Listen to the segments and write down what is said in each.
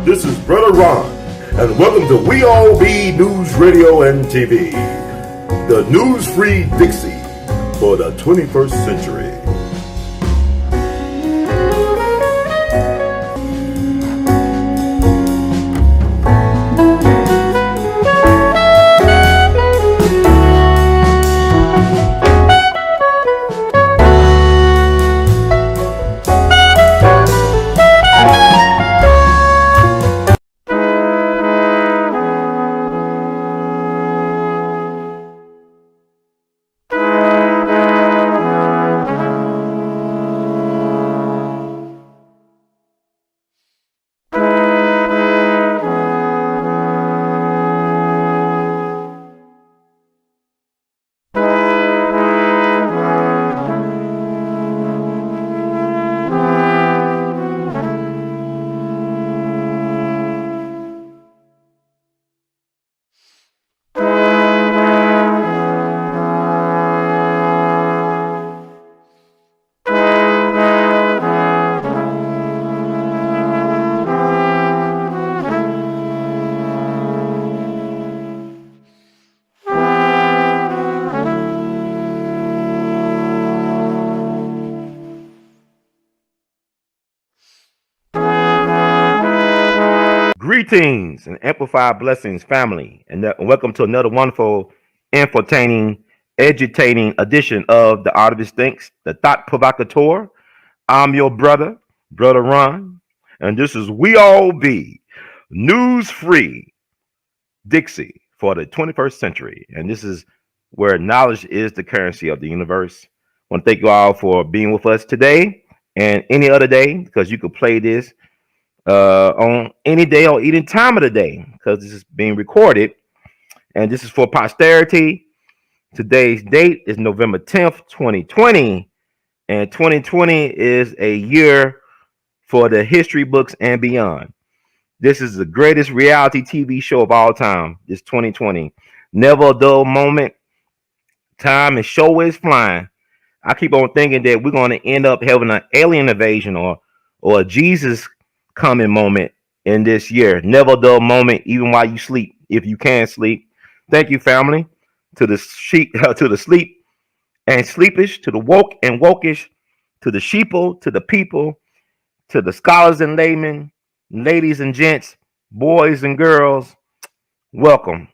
This is Brother Ron, and welcome to We All Be News Radio and TV, the news-free Dixie for the 21st century. Greetings and amplified blessings, family, and welcome to another wonderful, infotaining, edutainng edition of the Artivist Thinks, the Thought Provocateur. I'm your brother, Brother Ron, and this is We All Be News-Free Dixie for the 21st century, and this is where knowledge is the currency of the universe. I want to thank you all for being with us today and any other day, because you could play this on any day or any time of the day, because this is being recorded and this is for posterity. Today's date is November 10th, 2020, and 2020 is a year for the history books and beyond. This is the greatest reality TV show of all time. This 2020, never a dull moment. Time and show is flying. I keep on thinking that we're going to end up having an alien invasion or a Jesus coming moment in this year. Never a dull moment, even while you sleep, if you can sleep. Thank you, family, to the sheep, to the sleep and sleepish, to the woke and wokish, to the sheeple, to the people, to the scholars and laymen, ladies and gents, boys and girls. Welcome.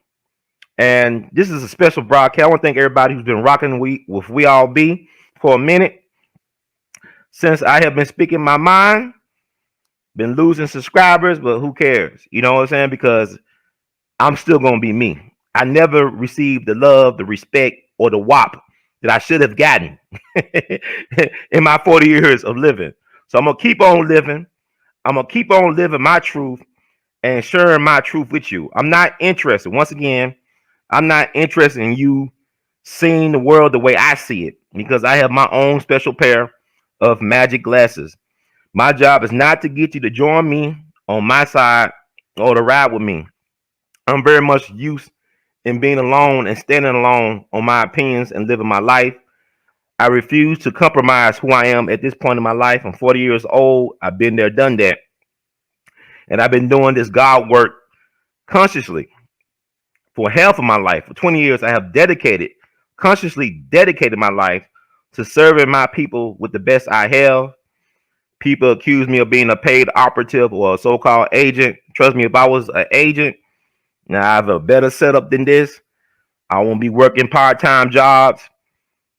And this is a special broadcast. I want to thank everybody who's been rocking with We All Be for a minute. Since I have been speaking my mind, been losing subscribers, but who cares? You know what I'm saying? Because I'm still going to be me. I never received the love, the respect, or the whop that I should have gotten in my 40 years of living. So I'm going to keep on living. I'm going to keep on living my truth and sharing my truth with you. I'm not interested. Once again, I'm not interested in you seeing the world the way I see it, because I have my own special pair of magic glasses. My job is not to get you to join me on my side or to ride with me. I'm very much used in being alone and standing alone on my opinions and living my life. I refuse to compromise who I am at this point in my life. I'm 40 years old. I've been there, done that. And I've been doing this God work consciously for half of my life. For 20 years, I have consciously dedicated my life to serving my people with the best I have. People accuse me of being a paid operative or a so-called agent. Trust me, if I was an agent, now I have a better setup than this. I won't be working part-time jobs,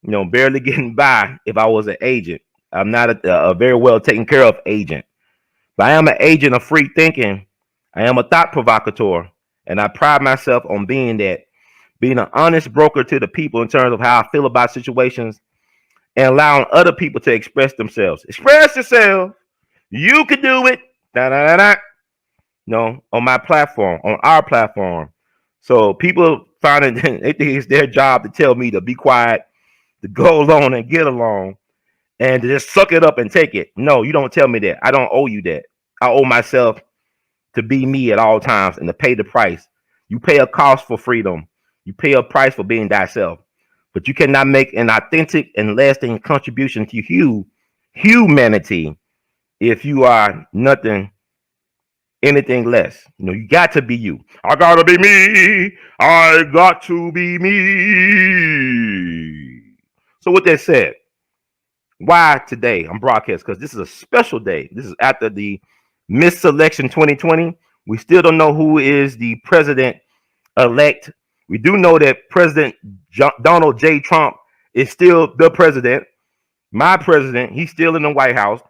barely getting by if I was an agent. I'm not a very well taken care of agent. But I am an agent of free thinking. I am a thought provocateur, and I pride myself on being that. Being an honest broker to the people in terms of how I feel about situations, and allowing other people to express themselves. Express yourself. You can do it. On my platform, on our platform. So people find it, they think it's their job to tell me to be quiet, to go along and get along, and to just suck it up and take it. No, you don't tell me that. I don't owe you that. I owe myself to be me at all times and to pay the price. You pay a cost for freedom. You pay a price for being thyself. But you cannot make an authentic and lasting contribution to you humanity if you are anything less. You got to be you. I gotta be me. I got to be me. So with that said, why today I'm broadcast? Because this is a special day. This is after the Miss Election 2020. We still don't know who is the president elect. We do know that President Donald J. Trump is still the president. My president, he's still in the White House.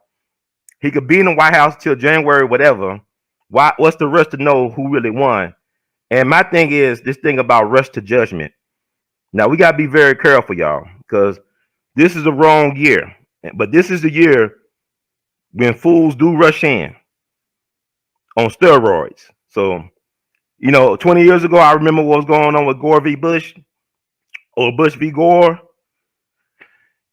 He could be in the White House till January, whatever. What's the rush to know who really won? And my thing is this thing about rush to judgment. Now we gotta be very careful, y'all, because this is the wrong year. But this is the year when fools do rush in on steroids. So, 20 years ago, I remember what was going on with Gore v. Bush or Bush v. Gore.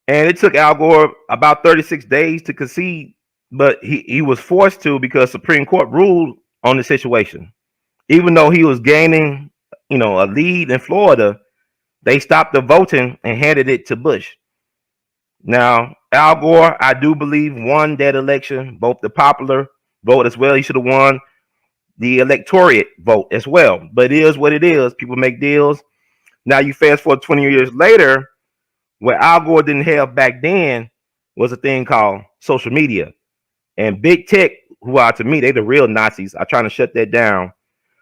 And it took Al Gore about 36 days to concede, but he was forced to because Supreme Court ruled on the situation. Even though he was gaining, a lead in Florida, they stopped the voting and handed it to Bush. Now, Al Gore, I do believe, won that election, both the popular vote as well. He should have won the electorate vote as well. But it is what it is. People make deals. Now, you fast forward 20 years later, what Al Gore didn't have back then was a thing called social media. And big tech, who are to me, they the real Nazis, are trying to shut that down.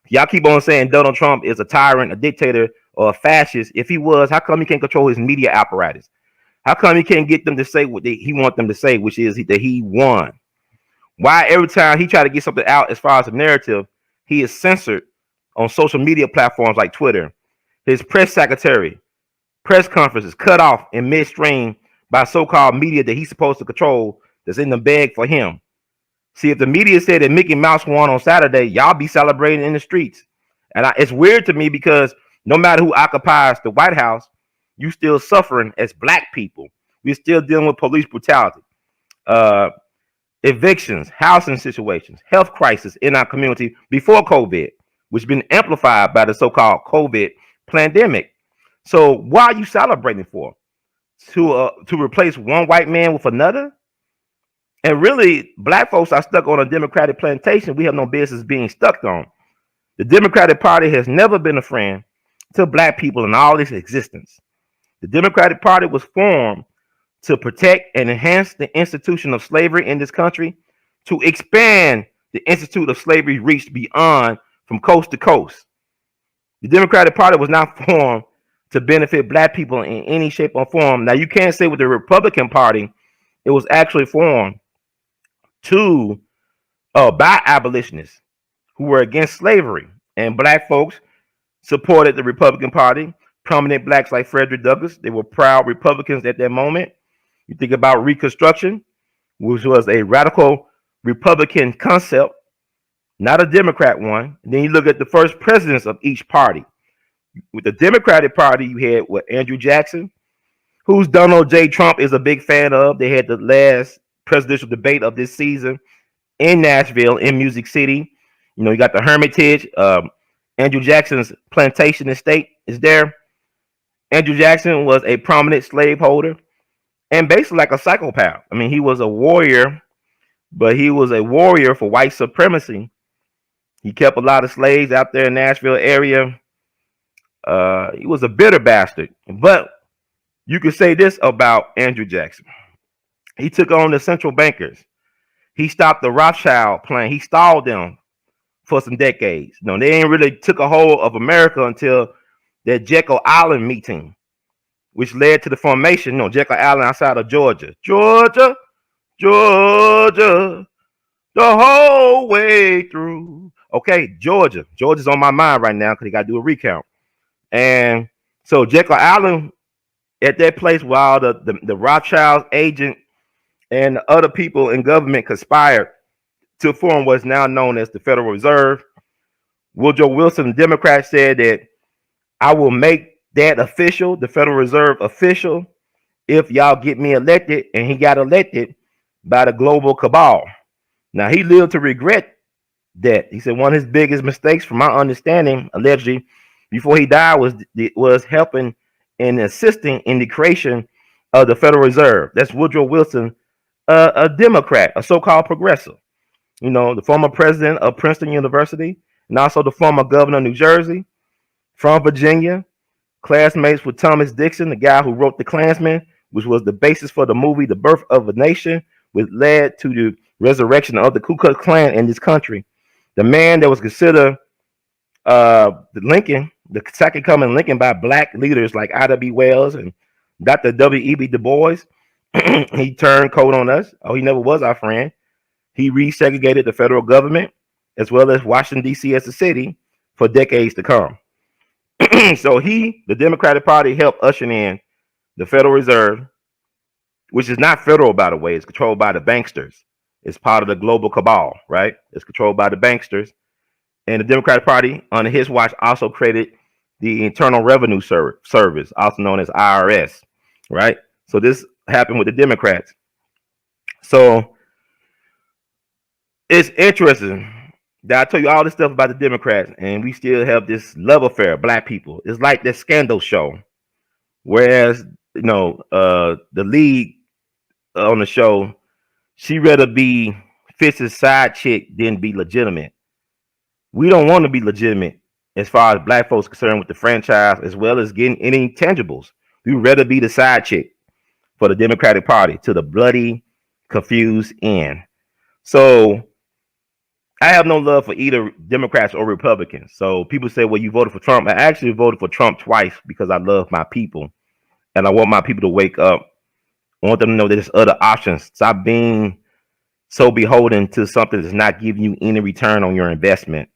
Y'all keep on saying Donald Trump is a tyrant, a dictator, or a fascist. If he was, how come he can't control his media apparatus? How come he can't get them to say what he wants them to say, which is that he won? Why every time he try to get something out as far as a narrative, he is censored on social media platforms like Twitter? His press secretary, press conferences cut off in midstream by so-called media that he's supposed to control that's in the bag for him. See, if the media said that Mickey Mouse won on Saturday, y'all be celebrating in the streets. And it's weird to me because no matter who occupies the White House, you still suffering as black people. We're still dealing with police brutality, evictions, housing situations, health crisis in our community before COVID, which has been amplified by the so-called COVID pandemic. So why are you celebrating for? To replace one white man with another? And really, black folks are stuck on a Democratic plantation we have no business being stuck on. The Democratic Party has never been a friend to black people in all its existence. The Democratic Party was formed to protect and enhance the institution of slavery in this country, to expand the institute of slavery reached beyond from coast to coast. The Democratic Party was not formed to benefit black people in any shape or form. Now, you can't say with the Republican Party, it was actually formed by abolitionists who were against slavery, and black folks supported the Republican Party. Prominent blacks like Frederick Douglass, they were proud Republicans at that moment. You think about Reconstruction, which was a radical Republican concept, not a Democrat one. And then you look at the first presidents of each party. With the Democratic Party, you had Andrew Jackson, who's Donald J. Trump is a big fan of. They had the last presidential debate of this season in Nashville, in Music City. You got the Hermitage. Andrew Jackson's plantation estate is there. Andrew Jackson was a prominent slaveholder and basically like a psychopath. I mean, he was a warrior, but he was a warrior for white supremacy. He kept a lot of slaves out there in the Nashville area. He was a bitter bastard. But you could say this about Andrew Jackson. He took on the central bankers. He stopped the Rothschild plan. He stalled them for some decades. They ain't really took a hold of America until that Jekyll Island meeting, which led to the formation, Jekyll Island outside of Georgia. Georgia, the whole way through. Okay, Georgia's on my mind right now because they got to do a recount. And so Jekyll Island, at that place while the Rothschild agent and other people in government conspired to form what's now known as the Federal Reserve. Woodrow Wilson, the Democrat, said that I will make that official, the Federal Reserve official, if y'all get me elected. And he got elected by the global cabal. Now, he lived to regret that. He said one of his biggest mistakes, from my understanding, allegedly, before he died, was helping and assisting in the creation of the Federal Reserve. That's Woodrow Wilson a Democrat, a so-called progressive. You know, the former president of Princeton University, and also the former governor of New Jersey, from Virginia, classmates with Thomas Dixon, the guy who wrote The Klansman, which was the basis for the movie The Birth of a Nation, which led to the resurrection of the Ku Klux Klan in this country. The man that was considered the Lincoln, the second coming Lincoln by black leaders like I.W. Wells and Dr. W.E.B. Du Bois. He turned coat on us. Oh, he never was our friend. He resegregated the federal government as well as Washington, D.C. as a city for decades to come. So the Democratic Party, helped usher in the Federal Reserve, which is not federal, by the way. It's controlled by the banksters. It's part of the global cabal, right? It's controlled by the banksters. And the Democratic Party, under his watch, also created the Internal Revenue Service, also known as IRS, right? So this happened with the Democrats. So it's interesting that I tell you all this stuff about the Democrats, and we still have this love affair, black people. It's like that Scandal show, whereas the lead on the show, she rather be Fitz's side chick than be legitimate. We don't want to be legitimate as far as black folks concerned with the franchise, as well as getting any tangibles. We would rather be the side chick for the Democratic Party to the bloody, confused end. So I have no love for either Democrats or Republicans. So people say, well, you voted for Trump. I actually voted for Trump twice because I love my people and I want my people to wake up. I want them to know that there's other options. Stop being so beholden to something that's not giving you any return on your investment.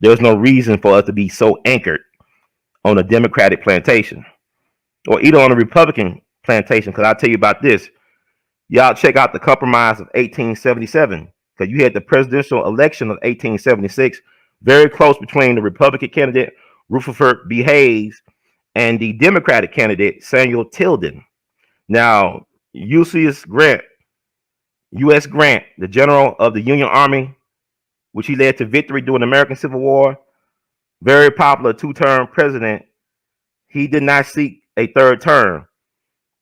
There's no reason for us to be so anchored on a Democratic plantation or either on a Republican plantation. Because I'll tell you about this. Y'all check out the Compromise of 1877. Because you had the presidential election of 1876, very close between the Republican candidate Rutherford B. Hayes and the Democratic candidate Samuel Tilden. Now, U.S. Grant, the general of the Union Army, which he led to victory during the American Civil War, very popular two-term president, he did not seek a third term.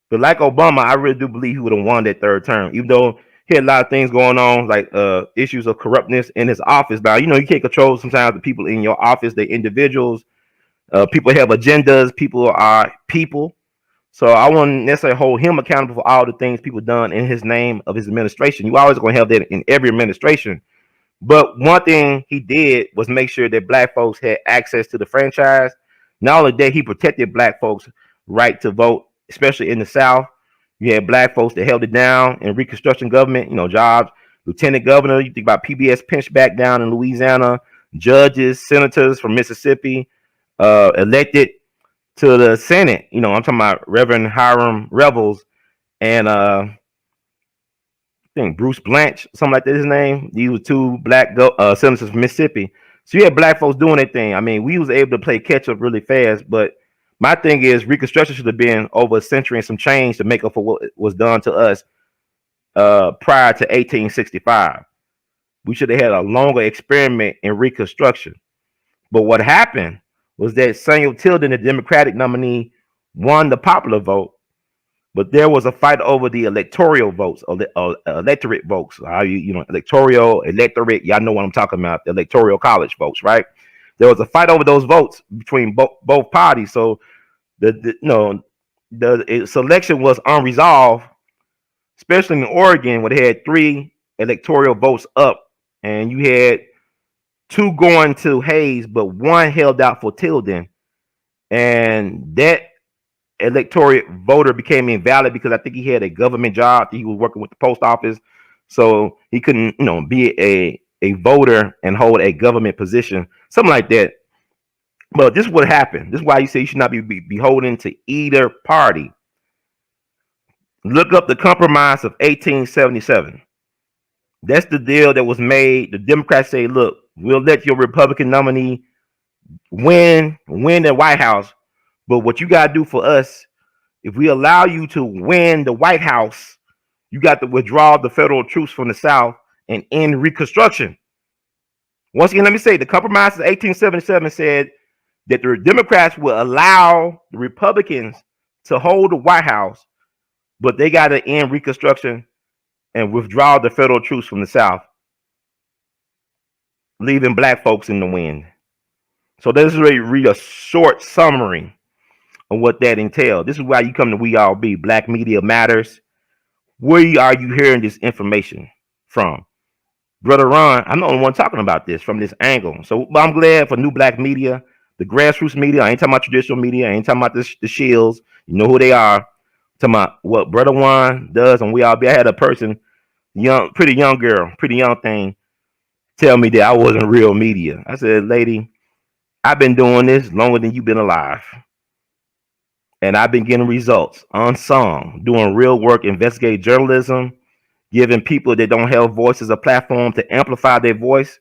But like Obama, I really do believe he would have won that third term, even though he had a lot of things going on, like issues of corruptness in his office. Now, you can't control sometimes the people in your office. They're individuals. People have agendas. People are people. So I wouldn't necessarily hold him accountable for all the things people done in his name of his administration. You always going to have that in every administration. But one thing he did was make sure that black folks had access to the franchise. Not only that, he protected black folks' right to vote, especially in the South. You had black folks that held it down in Reconstruction government, jobs, lieutenant governor. You think about PBS Pinchback down in Louisiana, judges, senators from Mississippi, elected to the Senate. I'm talking about Reverend Hiram Revels and I think Bruce Blanche, something like that, his name. These were two black senators from Mississippi. So you had black folks doing their thing. I mean, we was able to play catch up really fast, but my thing is Reconstruction should have been over a century and some change to make up for what was done to us prior to 1865. We should have had a longer experiment in Reconstruction. But what happened was that Samuel Tilden, the Democratic nominee, won the popular vote, but there was a fight over the electoral votes, or electorate votes. Electorate, y'all know what I'm talking about, the electoral college votes, right? There was a fight over those votes between both parties. So the selection was unresolved, especially in Oregon, where they had 3 electoral votes up, and you had 2 going to Hayes, but 1 held out for Tilden, and that electorate voter became invalid because I think he had a government job. He was working with the post office, so he couldn't, be a voter and hold a government position, something like that. But this is what happened. This is why you say you should not be beholden to either party. Look up the Compromise of 1877. That's the deal that was made. The Democrats say, look, we'll let your Republican nominee win the White House, but what you got to do for us, if we allow you to win the White House, you got to withdraw the federal troops from the South and end Reconstruction. Once again, let me say, the Compromise of 1877 said that the Democrats will allow the Republicans to hold the White House, but they got to end Reconstruction and withdraw the federal troops from the South, leaving black folks in the wind. So this is really a short summary of what that entails. This is why you come to We All Be Black Media Matters. Where are you hearing this information from? Brother Ron, I'm the only one talking about this from this angle. So I'm glad for new black media, the grassroots media. I ain't talking about traditional media. I ain't talking about the shields. You know who they are. I'm talking about what Brother Juan does, and We All Be. I had a person, pretty young girl, pretty young thing, tell me that I wasn't real media. I said, lady, I've been doing this longer than you've been alive. And I've been getting results unsung, doing real work, investigative journalism, giving people that don't have voices a platform to amplify their voice.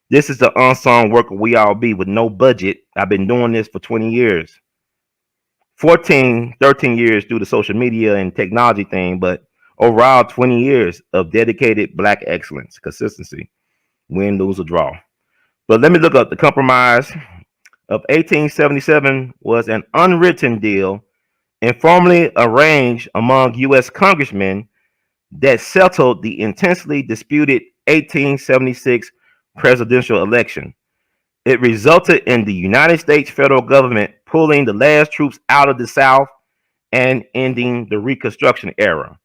This is the unsung work of We All Be with no budget. I've been doing this for 20 years. 13 years through the social media and technology thing, but overall 20 years of dedicated black excellence, consistency, win, lose, or draw. But let me look up the Compromise of 1877 was an unwritten deal informally arranged among U.S. congressmen that settled the intensely disputed 1876 presidential election. It resulted in the United States federal government pulling the last troops out of the South and ending the Reconstruction era.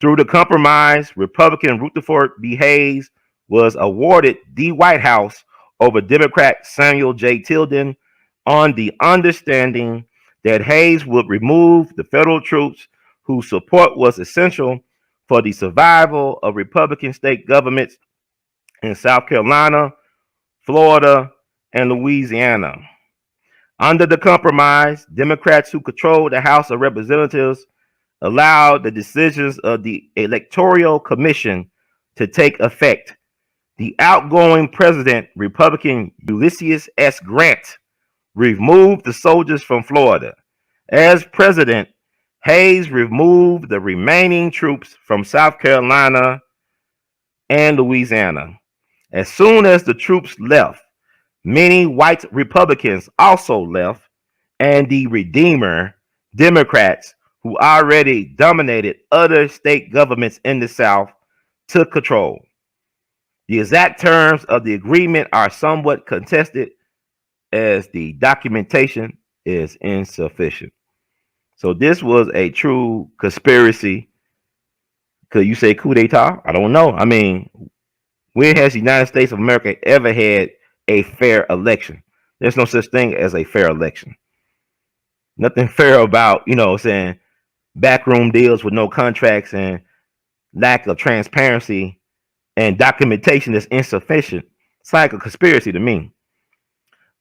Through the compromise, Republican Rutherford B. Hayes was awarded the White House over Democrat Samuel J. Tilden on the understanding that Hayes would remove the federal troops whose support was essential for the survival of Republican state governments in South Carolina, Florida, and Louisiana. Under the compromise, Democrats who controlled the House of Representatives allowed the decisions of the Electoral Commission to take effect. The outgoing president, Republican Ulysses S. Grant, removed the soldiers from Florida. As president, Hayes removed the remaining troops from South Carolina and Louisiana. As soon as the troops left, many white Republicans also left, and the Redeemer Democrats, who already dominated other state governments in the South, took control. The exact terms of the agreement are somewhat contested as the documentation is insufficient. So this was a true conspiracy. Could you say coup d'etat? I don't know. I mean, when has the United States of America ever had a fair election? There's no such thing as a fair election. Nothing fair about, saying backroom deals with no contracts and lack of transparency and documentation is insufficient. It's like a conspiracy to me.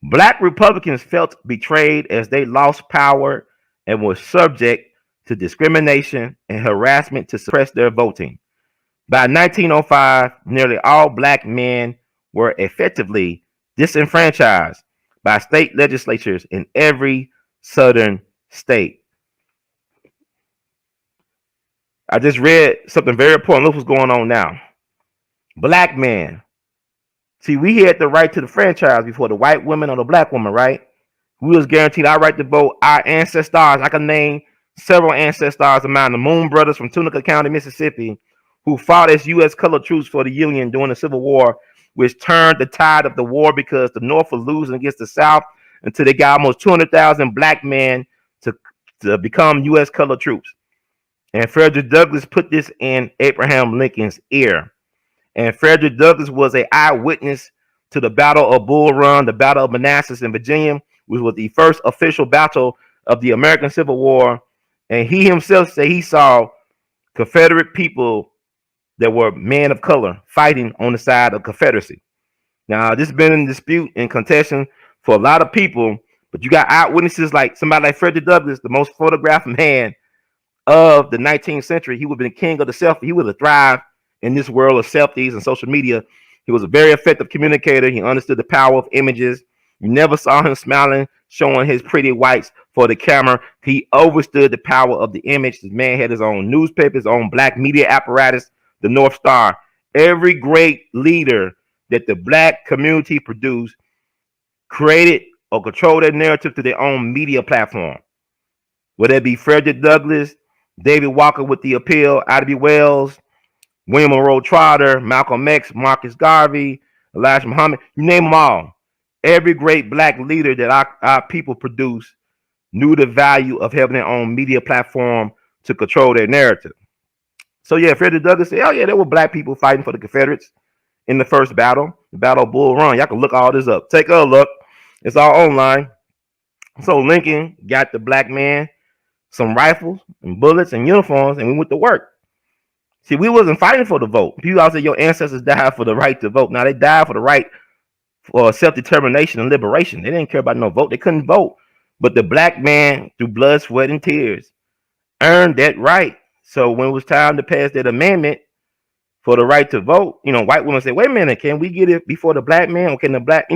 Black Republicans felt betrayed as they lost power and were subject to discrimination and harassment to suppress their voting. By 1905, nearly all black men were effectively disenfranchised by state legislatures in every southern state. I just read something very important. Look what's going on now. Black men. See, we had the right to the franchise before the white women or the black woman, right? We was guaranteed our right to vote. Our ancestors, I can name several ancestors of mine, the Moon Brothers from Tunica County, Mississippi, who fought as U.S. colored troops for the Union during the Civil War, which turned the tide of the war because the North was losing against the South until they got almost 200,000 black men to become U.S. colored troops. And Frederick Douglass put this in Abraham Lincoln's ear. And Frederick Douglass was an eyewitness to the Battle of Bull Run, the Battle of Manassas in Virginia, which was the first official battle of the American Civil War. And he himself said he saw Confederate people that were men of color fighting on the side of Confederacy. Now, this has been in dispute and contention for a lot of people, but you got eyewitnesses like somebody like Frederick Douglass, the most photographed man of the 19th century. He would have been king of the selfie. He would have thrived in this world of selfies and social media. He was a very effective communicator. He understood the power of images. You never saw him smiling, showing his pretty whites for the camera. He understood the power of the image. This man had his own newspaper, his own black media apparatus, the North Star. Every great leader that the black community produced created or controlled their narrative to their own media platform. Whether it be Frederick Douglass, David Walker with the Appeal, Ida B. Wells, William Monroe Trotter, Malcolm X, Marcus Garvey, Elijah Muhammad, you name them all. Every great black leader that our people produce knew the value of having their own media platform to control their narrative. So yeah, Frederick Douglass said, oh yeah, there were black people fighting for the Confederates in the first battle, the Battle of Bull Run. Y'all can look all this up. Take a look. It's all online. So Lincoln got the black man some rifles and bullets and uniforms, and we went to work. See, we wasn't fighting for the vote. People always say your ancestors died for the right to vote. Now they died for the right for self-determination and liberation. They didn't care about no vote. They couldn't vote. But the black man, through blood, sweat, and tears, earned that right. So when it was time to pass that amendment for the right to vote, white women say, wait a minute, can we get it before the black man? Or can the black,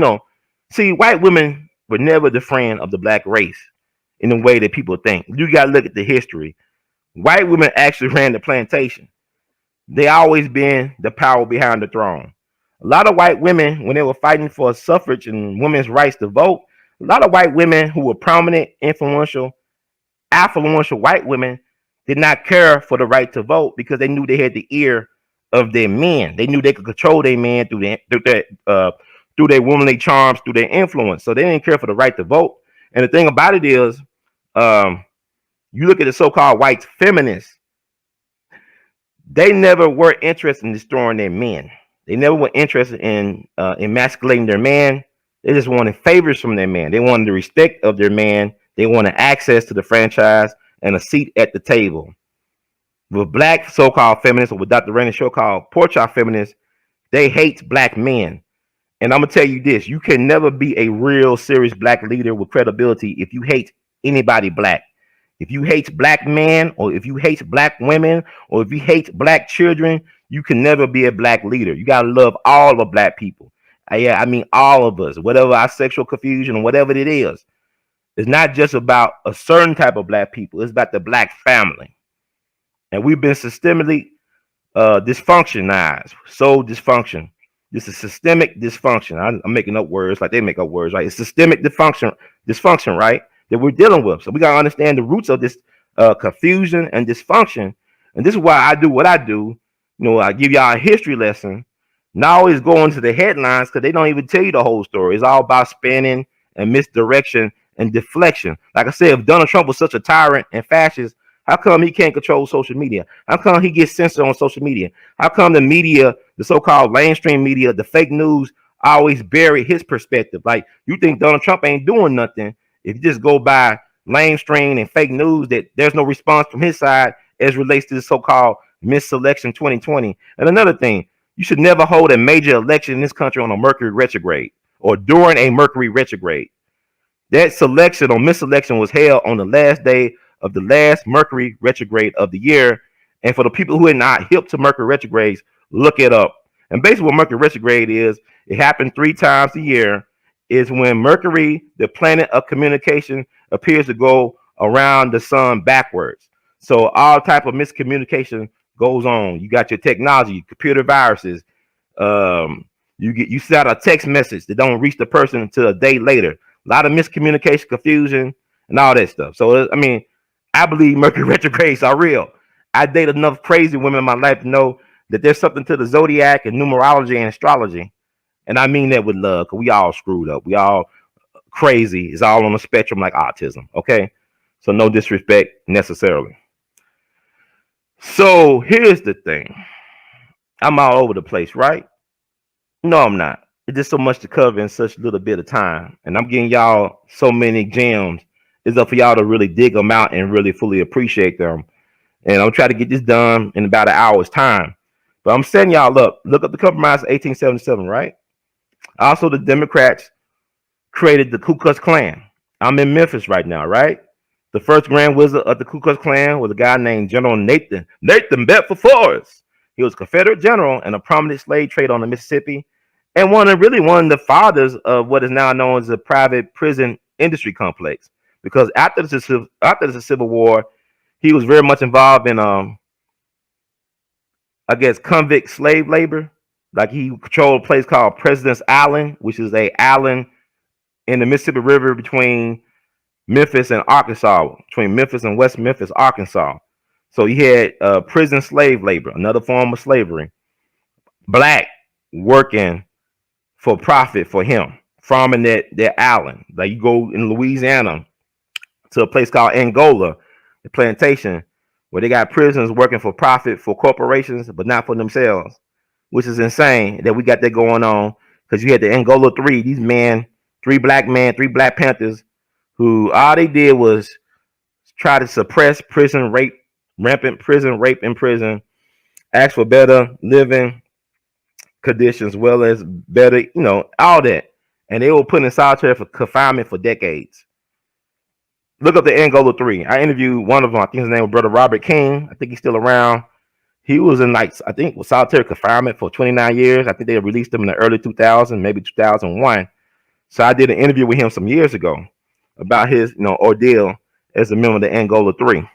see, white women were never the friend of the black race in the way that people think. You got to look at the history. White women actually ran the plantation. They always been the power behind the throne. A lot of white women, when they were fighting for suffrage and women's rights to vote, a lot of white women who were prominent, influential white women did not care for the right to vote because they knew they had the ear of their men. They knew they could control their men through their womanly charms, through their influence. So they didn't care for the right to vote. And the thing about it is, you look at the so-called white feminists, they never were interested in destroying their men. They never were interested in emasculating their man. They just wanted favors from their man. They wanted the respect of their man. They wanted access to the franchise and a seat at the table. With black so-called feminists, or with Dr. Rainey's show called Pork Chop Feminists, they hate black men. And I'm going to tell you this, you can never be a real serious black leader with credibility if you hate anybody black. If you hate black men, or if you hate black women, or if you hate black children, you can never be a black leader. You got to love all the black people. I mean, all of us, whatever our sexual confusion, whatever it is. It's not just about a certain type of black people. It's about the black family. And we've been systemically dysfunctionized. So dysfunction. This is systemic dysfunction. I'm making up words like they make up words, right? It's systemic dysfunction, right? That we're dealing with. So we got to understand the roots of this confusion and dysfunction. And this is why I do what I do. I give y'all a history lesson. Not always go into the headlines because they don't even tell you the whole story. It's all about spinning and misdirection and deflection. Like I said, if Donald Trump was such a tyrant and fascist, how come he can't control social media? How come he gets censored on social media? How come the media, the so-called mainstream media, the fake news, always bury his perspective? Like, you think Donald Trump ain't doing nothing if you just go by mainstream and fake news, that there's no response from his side as relates to the so-called misselection 2020. And another thing, you should never hold a major election in this country on a Mercury retrograde or during a Mercury retrograde. That selection or miselection was held on the last day of the last Mercury retrograde of the year. And for the people who are not hip to Mercury retrogrades, look it up. And basically what Mercury retrograde is, it happened 3 times a year, is when Mercury, the planet of communication, appears to go around the sun backwards. So all type of miscommunication goes on. You got your technology, computer viruses. You send out a text message that don't reach the person until a day later. A lot of miscommunication, confusion, and all that stuff. So I believe Mercury retrogrades are real. I date enough crazy women in my life to know that there's something to the zodiac and numerology and astrology. And I mean that with love, because we all screwed up. We all crazy. It's all on the spectrum like autism. Okay? So no disrespect necessarily. So here's the thing. I'm all over the place, right? No, I'm not. It's just so much to cover in such a little bit of time. And I'm giving y'all so many gems. It's up for y'all to really dig them out and really fully appreciate them. And I'm trying to get this done in about an hour's time. But I'm setting y'all up. Look up the Compromise of 1877, right? Also, the Democrats created the Ku Klux Klan. I'm in Memphis right now, right? The first Grand Wizard of the Ku Klux Klan was a guy named General Nathan Bedford Forrest. He was a Confederate general and a prominent slave trader on the Mississippi, and one of the fathers of what is now known as the private prison industry complex. Because after the Civil War, he was very much involved in convict slave labor. Like, he controlled a place called President's Island, which is a island in the Mississippi River between Memphis and Arkansas, between Memphis and West Memphis, Arkansas. So he had prison slave labor, another form of slavery. Black working for profit for him, farming that island. Like you go in Louisiana to a place called Angola, the plantation, where they got prisoners working for profit for corporations, but not for themselves, which is insane that we got that going on. Because you had the Angola Three, these men, three Black Panthers, who all they did was try to suppress prison rape, rampant prison rape in prison, ask for better living conditions, as well as better, all that. And they were put in solitary for confinement for decades. Look up the Angola Three. I interviewed one of them. I think his name was Brother Robert King. I think he's still around. He was in I think solitary confinement for 29 years. I think they released him in the early 2000s, maybe 2001. So I did an interview with him some years ago about his, ordeal as a member of the Angola Three.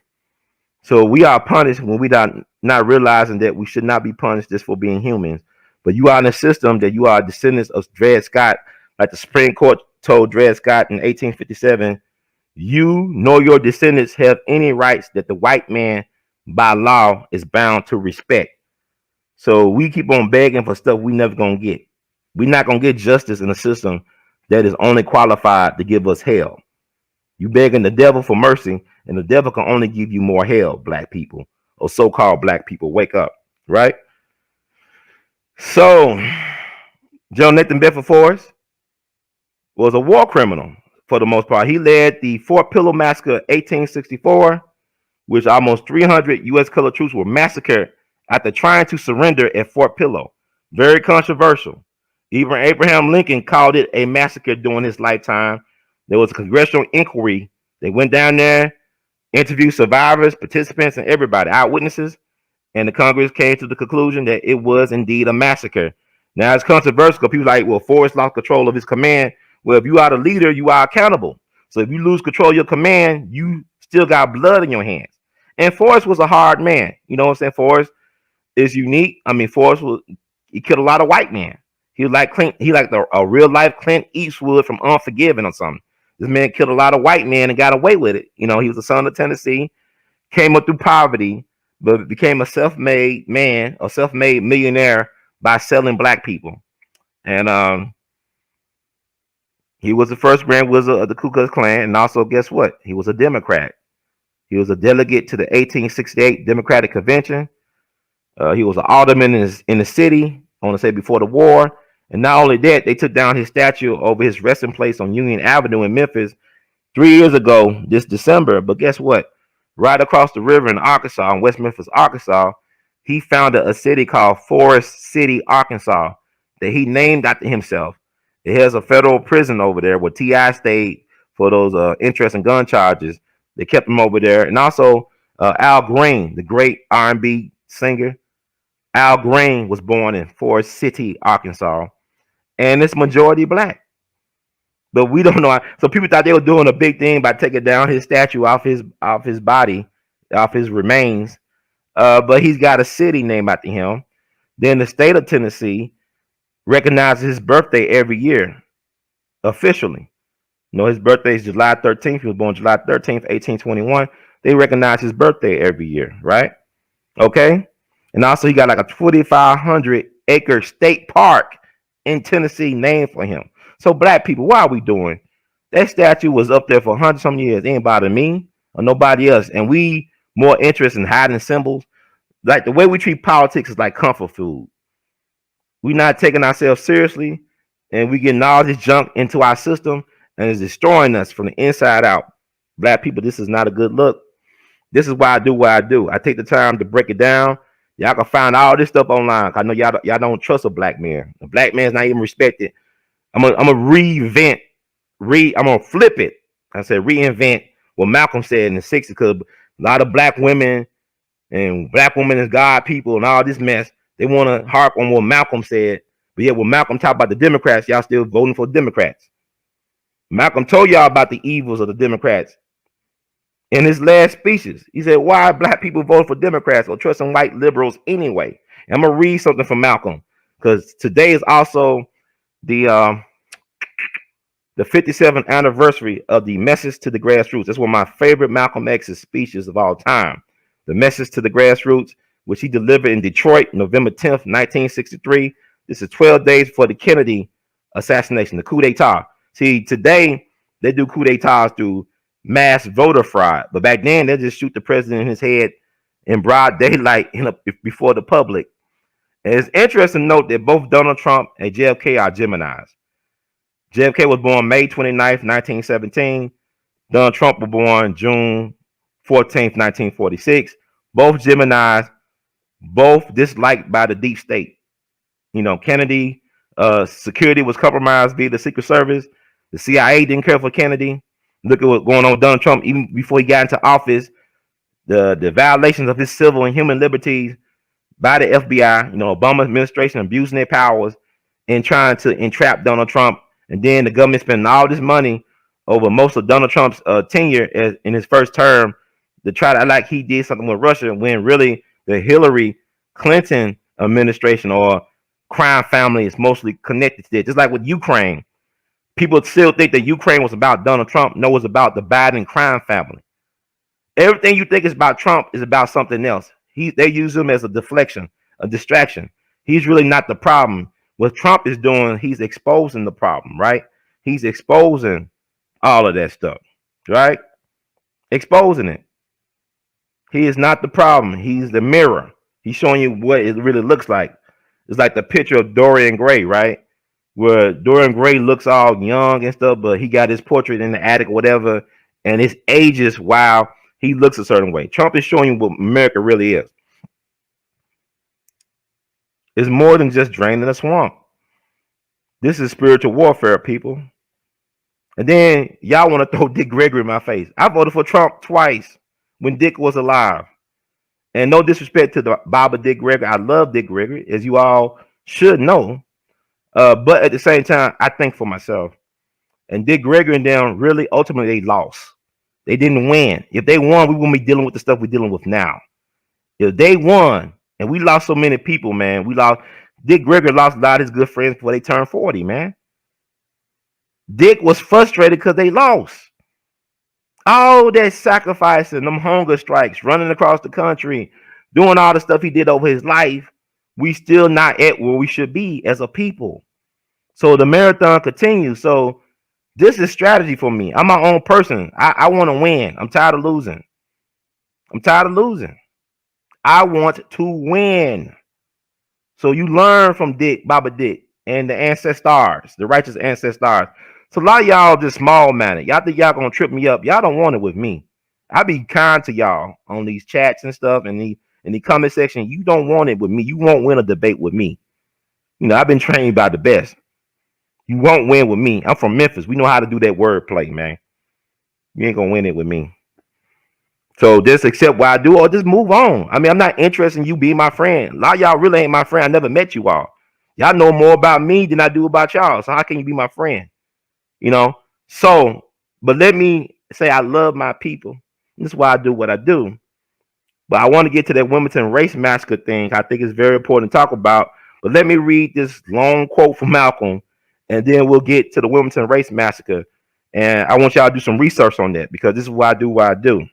So we are punished when we not realizing that we should not be punished just for being humans. But you are in a system that you are descendants of Dred Scott, like the Supreme Court told Dred Scott in 1857. You nor your descendants have any rights that the white man by law is bound to respect. So we keep on begging for stuff we never gonna get. We're not gonna get justice in a system that is only qualified to give us hell. You begging the devil for mercy, and the devil can only give you more hell, Black people, or so-called Black people. Wake up, right? So John Nathan Bedford Forrest was a war criminal for the most part. He led the Fort Pillow Massacre 1864, which almost 300 U.S. colored troops were massacred after trying to surrender at Fort Pillow. Very controversial. Even Abraham Lincoln called it a massacre during his lifetime. There was a congressional inquiry. They went down there, interviewed survivors, participants, and everybody, eyewitnesses, and the Congress came to the conclusion that it was indeed a massacre. Now it's controversial. People are like, well, Forrest lost control of his command. Well, if you are the leader, you are accountable. So if you lose control of your command, you still got blood in your hands. And Forrest was a hard man. You know what I'm saying? Forrest is unique. I mean, he killed a lot of white men. He was like Clint, he like a real life Clint Eastwood from Unforgiven or something. This man killed a lot of white men and got away with it. He was a son of Tennessee, came up through poverty, but became a self-made man, a self-made millionaire by selling Black people. And he was the first Grand Wizard of the Ku Klux Klan, and also, guess what? He was a Democrat. He was a delegate to the 1868 Democratic Convention. He was an alderman in the city, I want to say before the war. And not only that, they took down his statue over his resting place on Union Avenue in Memphis 3 years ago, this December. But guess what? Right across the river in Arkansas, in West Memphis, Arkansas, he founded a city called Forest City, Arkansas, that he named after himself. It has a federal prison over there where T.I. stayed for those interest and gun charges. They kept him over there. And also, Al Green, the great R&B singer, Al Green was born in Forest City, Arkansas. And it's majority Black. But we don't know. So people thought they were doing a big thing by taking down his statue off his body, off his remains. But he's got a city named after him. Then the state of Tennessee recognizes his birthday every year, officially. His birthday is July 13th. He was born July 13th, 1821. They recognize his birthday every year, right? Okay. And also he got like a 2,500 acre state park in Tennessee named for him. So Black people, what are we doing? That statue was up there for 100 some years. It ain't bother me or nobody else. And we more interested in hiding symbols. Like the way we treat politics is like comfort food. We're not taking ourselves seriously, and we getting all this junk into our system, and it's destroying us from the inside out. Black people, this is not a good look. This is why I do what I do. I take the time to break it down. Y'all can find all this stuff online. I know y'all don't trust a Black man. A Black man's not even respected. I'm gonna reinvent. I'm gonna flip it. I said reinvent what Malcolm said in the 60s, because a lot of Black women and Black women is God people and all this mess. They want to harp on what Malcolm said, but yet when Malcolm talked about the Democrats, y'all still voting for Democrats. Malcolm told y'all about the evils of the Democrats in his last speeches. He said, why Black people vote for Democrats or trust in white liberals anyway? And I'm going to read something from Malcolm, because today is also the 57th anniversary of the Message to the Grassroots. That's one of my favorite Malcolm X's speeches of all time. The Message to the Grassroots, which he delivered in Detroit, November 10th, 1963. This is 12 days before the Kennedy assassination, the coup d'etat. See, today they do coup d'etats through mass voter fraud, but back then they just shoot the president in his head in broad daylight before the public. And it's interesting to note that both Donald Trump and JFK are Geminis. JFK was born May 29th, 1917. Donald Trump was born June 14th, 1946. Both Geminis, both disliked by the deep state. You know, Kennedy security was compromised via the Secret Service. The CIA didn't care for Kennedy. Look at what's going on with Donald Trump. Even before he got into office, the violations of his civil and human liberties by the FBI, you know, Obama administration abusing their powers and trying to entrap Donald Trump. And then the government spending all this money over most of Donald Trump's tenure in his first term to try to act like he did something with Russia, when really the Hillary Clinton administration or crime family is mostly connected to it. Just like with Ukraine, people still think that Ukraine was about Donald Trump. No, it's about the Biden crime family. Everything you think is about Trump is about something else. They use him as a deflection, a distraction. He's really not the problem. What Trump is doing, he's exposing the problem, right? He's exposing all of that stuff, right? Exposing it. He is not the problem. He's the mirror. He's showing you what it really looks like. It's like the picture of Dorian Gray, right? Where Dorian Gray looks all young and stuff, but he got his portrait in the attic or whatever, and it ages while he looks a certain way. Trump is showing you what America really is. It's more than just draining a swamp. This is spiritual warfare, people. And then y'all want to throw Dick Gregory in my face. I voted for Trump twice when Dick was alive. And no disrespect to the Baba Dick Gregory. I love Dick Gregory, as you all should know. But at the same time, I think for myself. And Dick Gregory and them really ultimately they lost. They didn't win. If they won, we wouldn't be dealing with the stuff we're dealing with now. If they won, and we lost so many people, man. Dick Gregory lost a lot of his good friends before they turned 40, man. Dick was frustrated because they lost. All that sacrifice and them hunger strikes, running across the country, doing all the stuff he did over his life, we still not at where we should be as a people. So the marathon continues. So this is strategy for me. I'm my own person. I want to win. I'm tired of losing. I want to win. So you learn from Baba Dick, and the ancestors, the righteous ancestors. So a lot of y'all just small-minded. Y'all think y'all gonna trip me up. Y'all don't want it with me. I be kind to y'all on these chats and stuff, and in the comment section. You don't want it with me. You won't win a debate with me. You know, I've been trained by the best. You won't win with me. I'm from Memphis. We know how to do that wordplay, man. You ain't gonna win it with me. So just accept what I do, or just move on. I mean, I'm not interested in you being my friend. A lot of y'all really ain't my friend. I never met you all. Y'all know more about me than I do about y'all. So how can you be my friend? You know? So, but let me say I love my people. This is why I do what I do. But I want to get to that Wilmington race massacre thing. I think it's very important to talk about. But let me read this long quote from Malcolm, and then we'll get to the Wilmington race massacre. And I want y'all to do some research on that, because this is why I do what I do.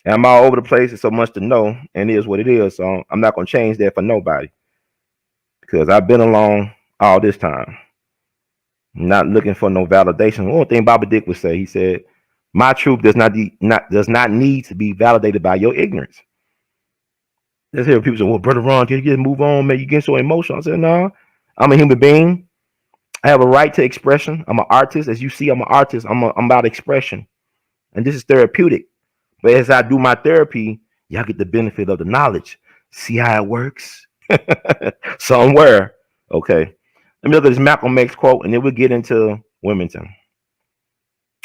And I'm all over the place. It's so much to know, and it is what it is. So I'm not going to change that for nobody, because I've been along all this time. I'm not looking for no validation. One thing Baba Dick would say, he said, my truth does not need to be validated by your ignorance. Let's hear people say, well, Brother Ron, can you just move on, man? You get so emotional. I said, no, I'm a human being. I have a right to expression. I'm an artist. As you see, I'm an artist. I'm about expression. And this is therapeutic. But as I do my therapy, y'all get the benefit of the knowledge. See how it works? Somewhere. Okay. Let me look at this Malcolm X quote, and then we'll get into Wilmington.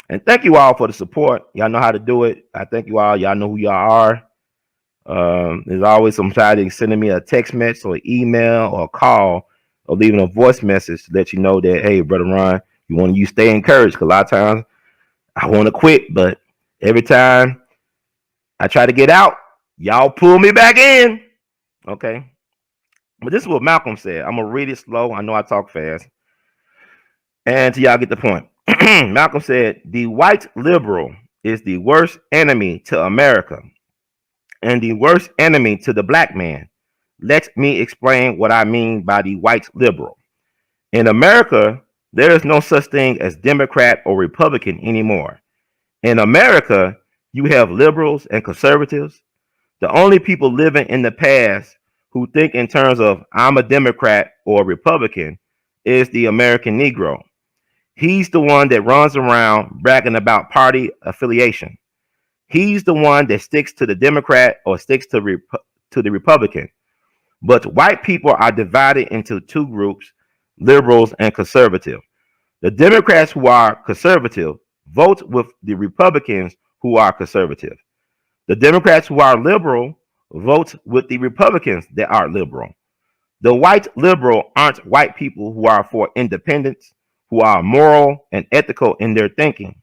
And thank you all for the support. Y'all know how to do it. I thank you all. Y'all know who y'all are. There's always somebody sending me a text message or an email or a call or leaving a voice message to let you know that, hey, Brother Ron, you stay encouraged. Because a lot of times I want to quit, but every time I try to get out, y'all pull me back in. Okay. But this is what Malcolm said. I'm going to read it slow. I know I talk fast. And till y'all get the point. Malcolm said, the white liberal is the worst enemy to America. and the worst enemy to the black man. Let me explain what I mean by the white liberal. In America, there is no such thing as Democrat or Republican anymore. In America, you have liberals and conservatives. The only people living in the past who think in terms of I'm a Democrat or a Republican is the American Negro. He's the one that runs around bragging about party affiliation. He's the one that sticks to the Democrat or sticks to the Republican. But white people are divided into two groups, liberals and conservative. The Democrats who are conservative vote with the Republicans who are conservative. The Democrats who are liberal vote with the Republicans that are liberal. The white liberal aren't white people who are for independence, who are moral and ethical in their thinking.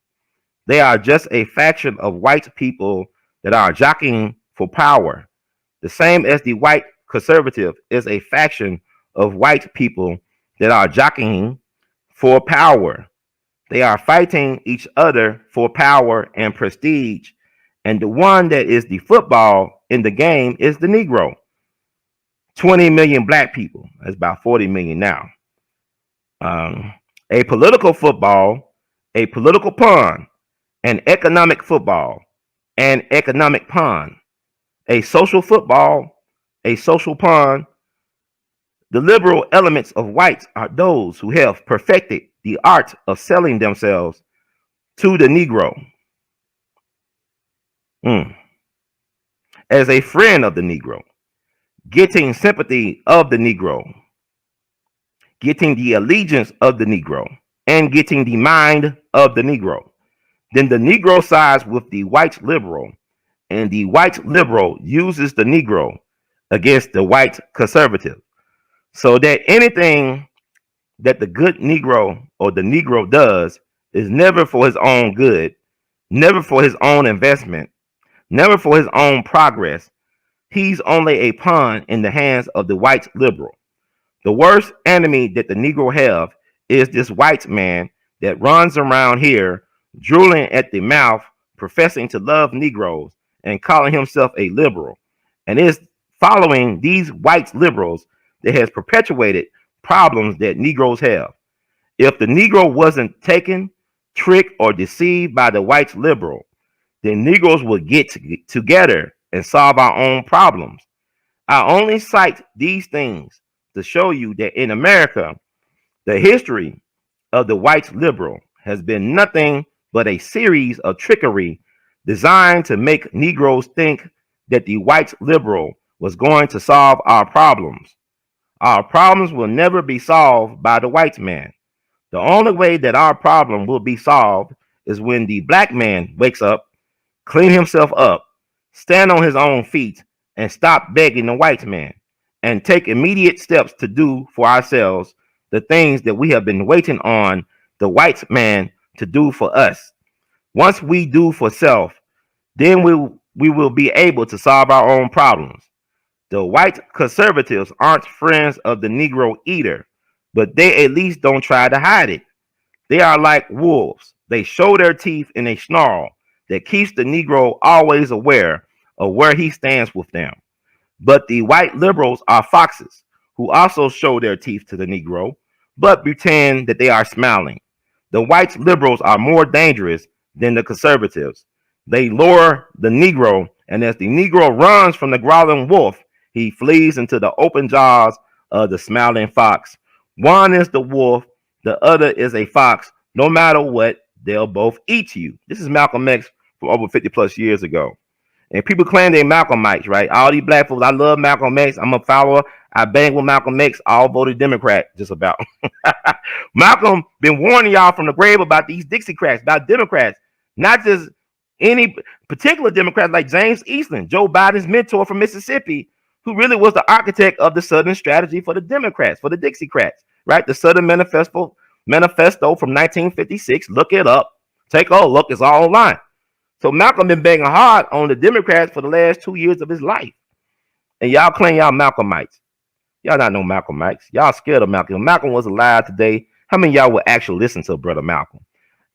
They are just a faction of white people that are jockeying for power. The same as the white conservative is a faction of white people that are jockeying for power. They are fighting each other for power and prestige. And the one that is the football in the game is the Negro. 20 million black people. That's about 40 million now. A political football, a political pawn, an economic football, an economic pawn, a social football, a social pawn. The liberal elements of whites are those who have perfected the art of selling themselves to the Negro as a friend of the Negro, getting sympathy of the Negro, getting the allegiance of the Negro, and getting the mind of the Negro. Then the Negro sides with the white liberal, and the white liberal uses the Negro against the white conservative. So that anything that the good Negro or the Negro does is never for his own good, never for his own investment, never for his own progress. He's only a pawn in the hands of the white liberal. The worst enemy that the Negro have is this white man that runs around here drooling at the mouth, professing to love Negroes and calling himself a liberal, and is following these white liberals that has perpetuated problems that Negroes have. If the Negro wasn't taken, tricked, or deceived by the white liberal, then Negroes would get together and solve our own problems. I only cite these things to show you that in America, the history of the white liberal has been nothing but a series of trickery designed to make Negroes think that the white liberal was going to solve our problems. Our problems will never be solved by the white man. The only way that our problem will be solved is when the black man wakes up, clean himself up, stand on his own feet, and stop begging the white man, and take immediate steps to do for ourselves the things that we have been waiting on the white man to do for us. Once we do for self, then we will be able to solve our own problems. The white conservatives aren't friends of the Negro either, but they at least don't try to hide it. They are like wolves. They show their teeth in a snarl that keeps the Negro always aware of where he stands with them. But the white liberals are foxes who also show their teeth to the Negro, but pretend that they are smiling. The white liberals are more dangerous than the conservatives. They lure the Negro, and as the Negro runs from the growling wolf, he flees into the open jaws of the smiling fox. One is the wolf, the other is a fox. No matter what, they'll both eat you. This is Malcolm X from over 50 plus years ago. And people claim they're Malcolmites, right? All these black folks, I love Malcolm X. I'm a follower. I bang with Malcolm X. All voted Democrat, just about. Malcolm been warning y'all from the grave about these Dixiecrats, about Democrats, not just any particular Democrats like James Eastland, Joe Biden's mentor from Mississippi, who really was the architect of the Southern strategy for the Democrats, for the Dixiecrats, right? The Southern Manifesto from 1956. Look it up. Take a look. It's all online. So Malcolm been banging hard on the Democrats for the last 2 years of his life. And y'all claim y'all Malcolmites. Y'all not no Malcolmites. Y'all scared of Malcolm. If Malcolm was alive today, how many of y'all would actually listen to Brother Malcolm?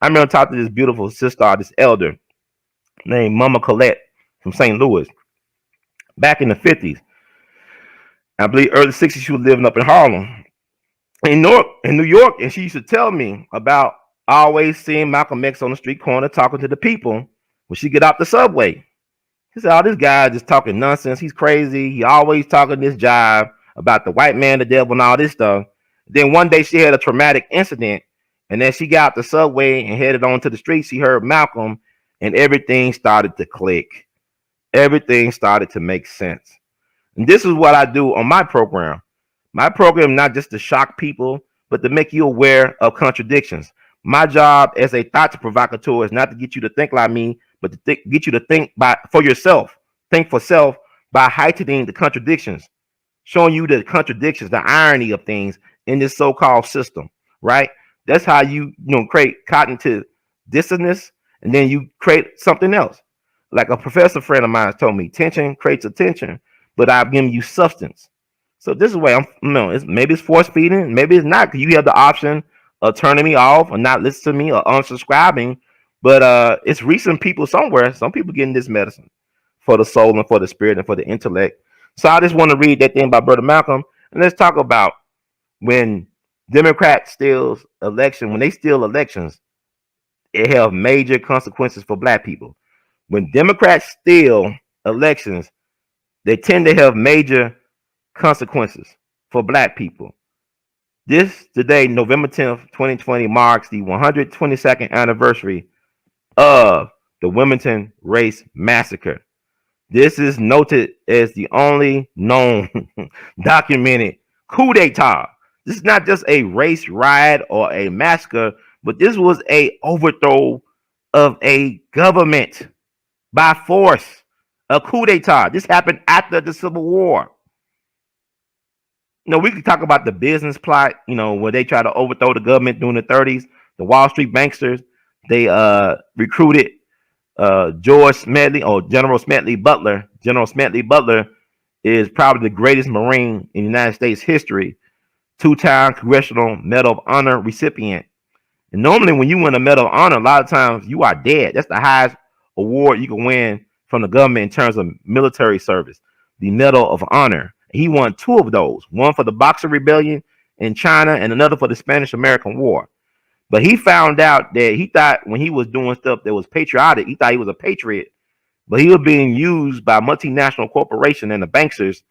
I remember talking to this beautiful sister, this elder named Mama Colette from St. Louis. back in the 50s. I believe early 60s, she was living up in Harlem, in New York, and she used to tell me about always seeing Malcolm X on the street corner talking to the people when she get off the subway. He said, "Oh, this guy just talking nonsense. He's crazy. He always talking this jive about the white man, the devil, and all this stuff." Then one day she had a traumatic incident, and then she got off the subway and headed on to the street. She heard Malcolm, and everything started to click. Everything started to make sense. And this is what I do on my program. My program not just to shock people, but to make you aware of contradictions. My job as a thought provocateur is not to get you to think like me, but to get you to think for yourself. Think for self by heightening the contradictions, showing you the contradictions, the irony of things in this so-called system, right? That's how you create cognitive dissonance, and then you create something else. Like a professor friend of mine told me, tension creates attention, but I've given you substance. So this is the way maybe it's force feeding, maybe it's not, because you have the option of turning me off or not listening to me or unsubscribing. But it's reaching people somewhere. Some people getting this medicine for the soul and for the spirit and for the intellect. So I just want to read that thing by Brother Malcolm, and let's talk about when Democrats steal election. When they steal elections, it have major consequences for Black people. When Democrats steal elections, they tend to have major consequences for Black people. This today, November 10th, 2020, marks the 122nd anniversary of the Wilmington Race Massacre. This is noted as the only known documented coup d'etat. This is not just a race riot or a massacre, but this was a overthrow of a government by force, a coup d'etat. This happened after the Civil War. We could talk about the business plot, where they try to overthrow the government during the 30s. The Wall Street banksters, they recruited George Smedley, or General Smedley Butler. General Smedley Butler is probably the greatest Marine in United States history, two-time Congressional Medal of Honor recipient. And normally when you win a Medal of Honor, a lot of times you are dead. That's the highest award you can win from the government in terms of military service, the Medal of Honor. He won two of those, one for the Boxer Rebellion in China and another for the Spanish-American War. But he found out that he thought when he was doing stuff that was patriotic, he thought he was a patriot, but he was being used by multinational corporations and the banksters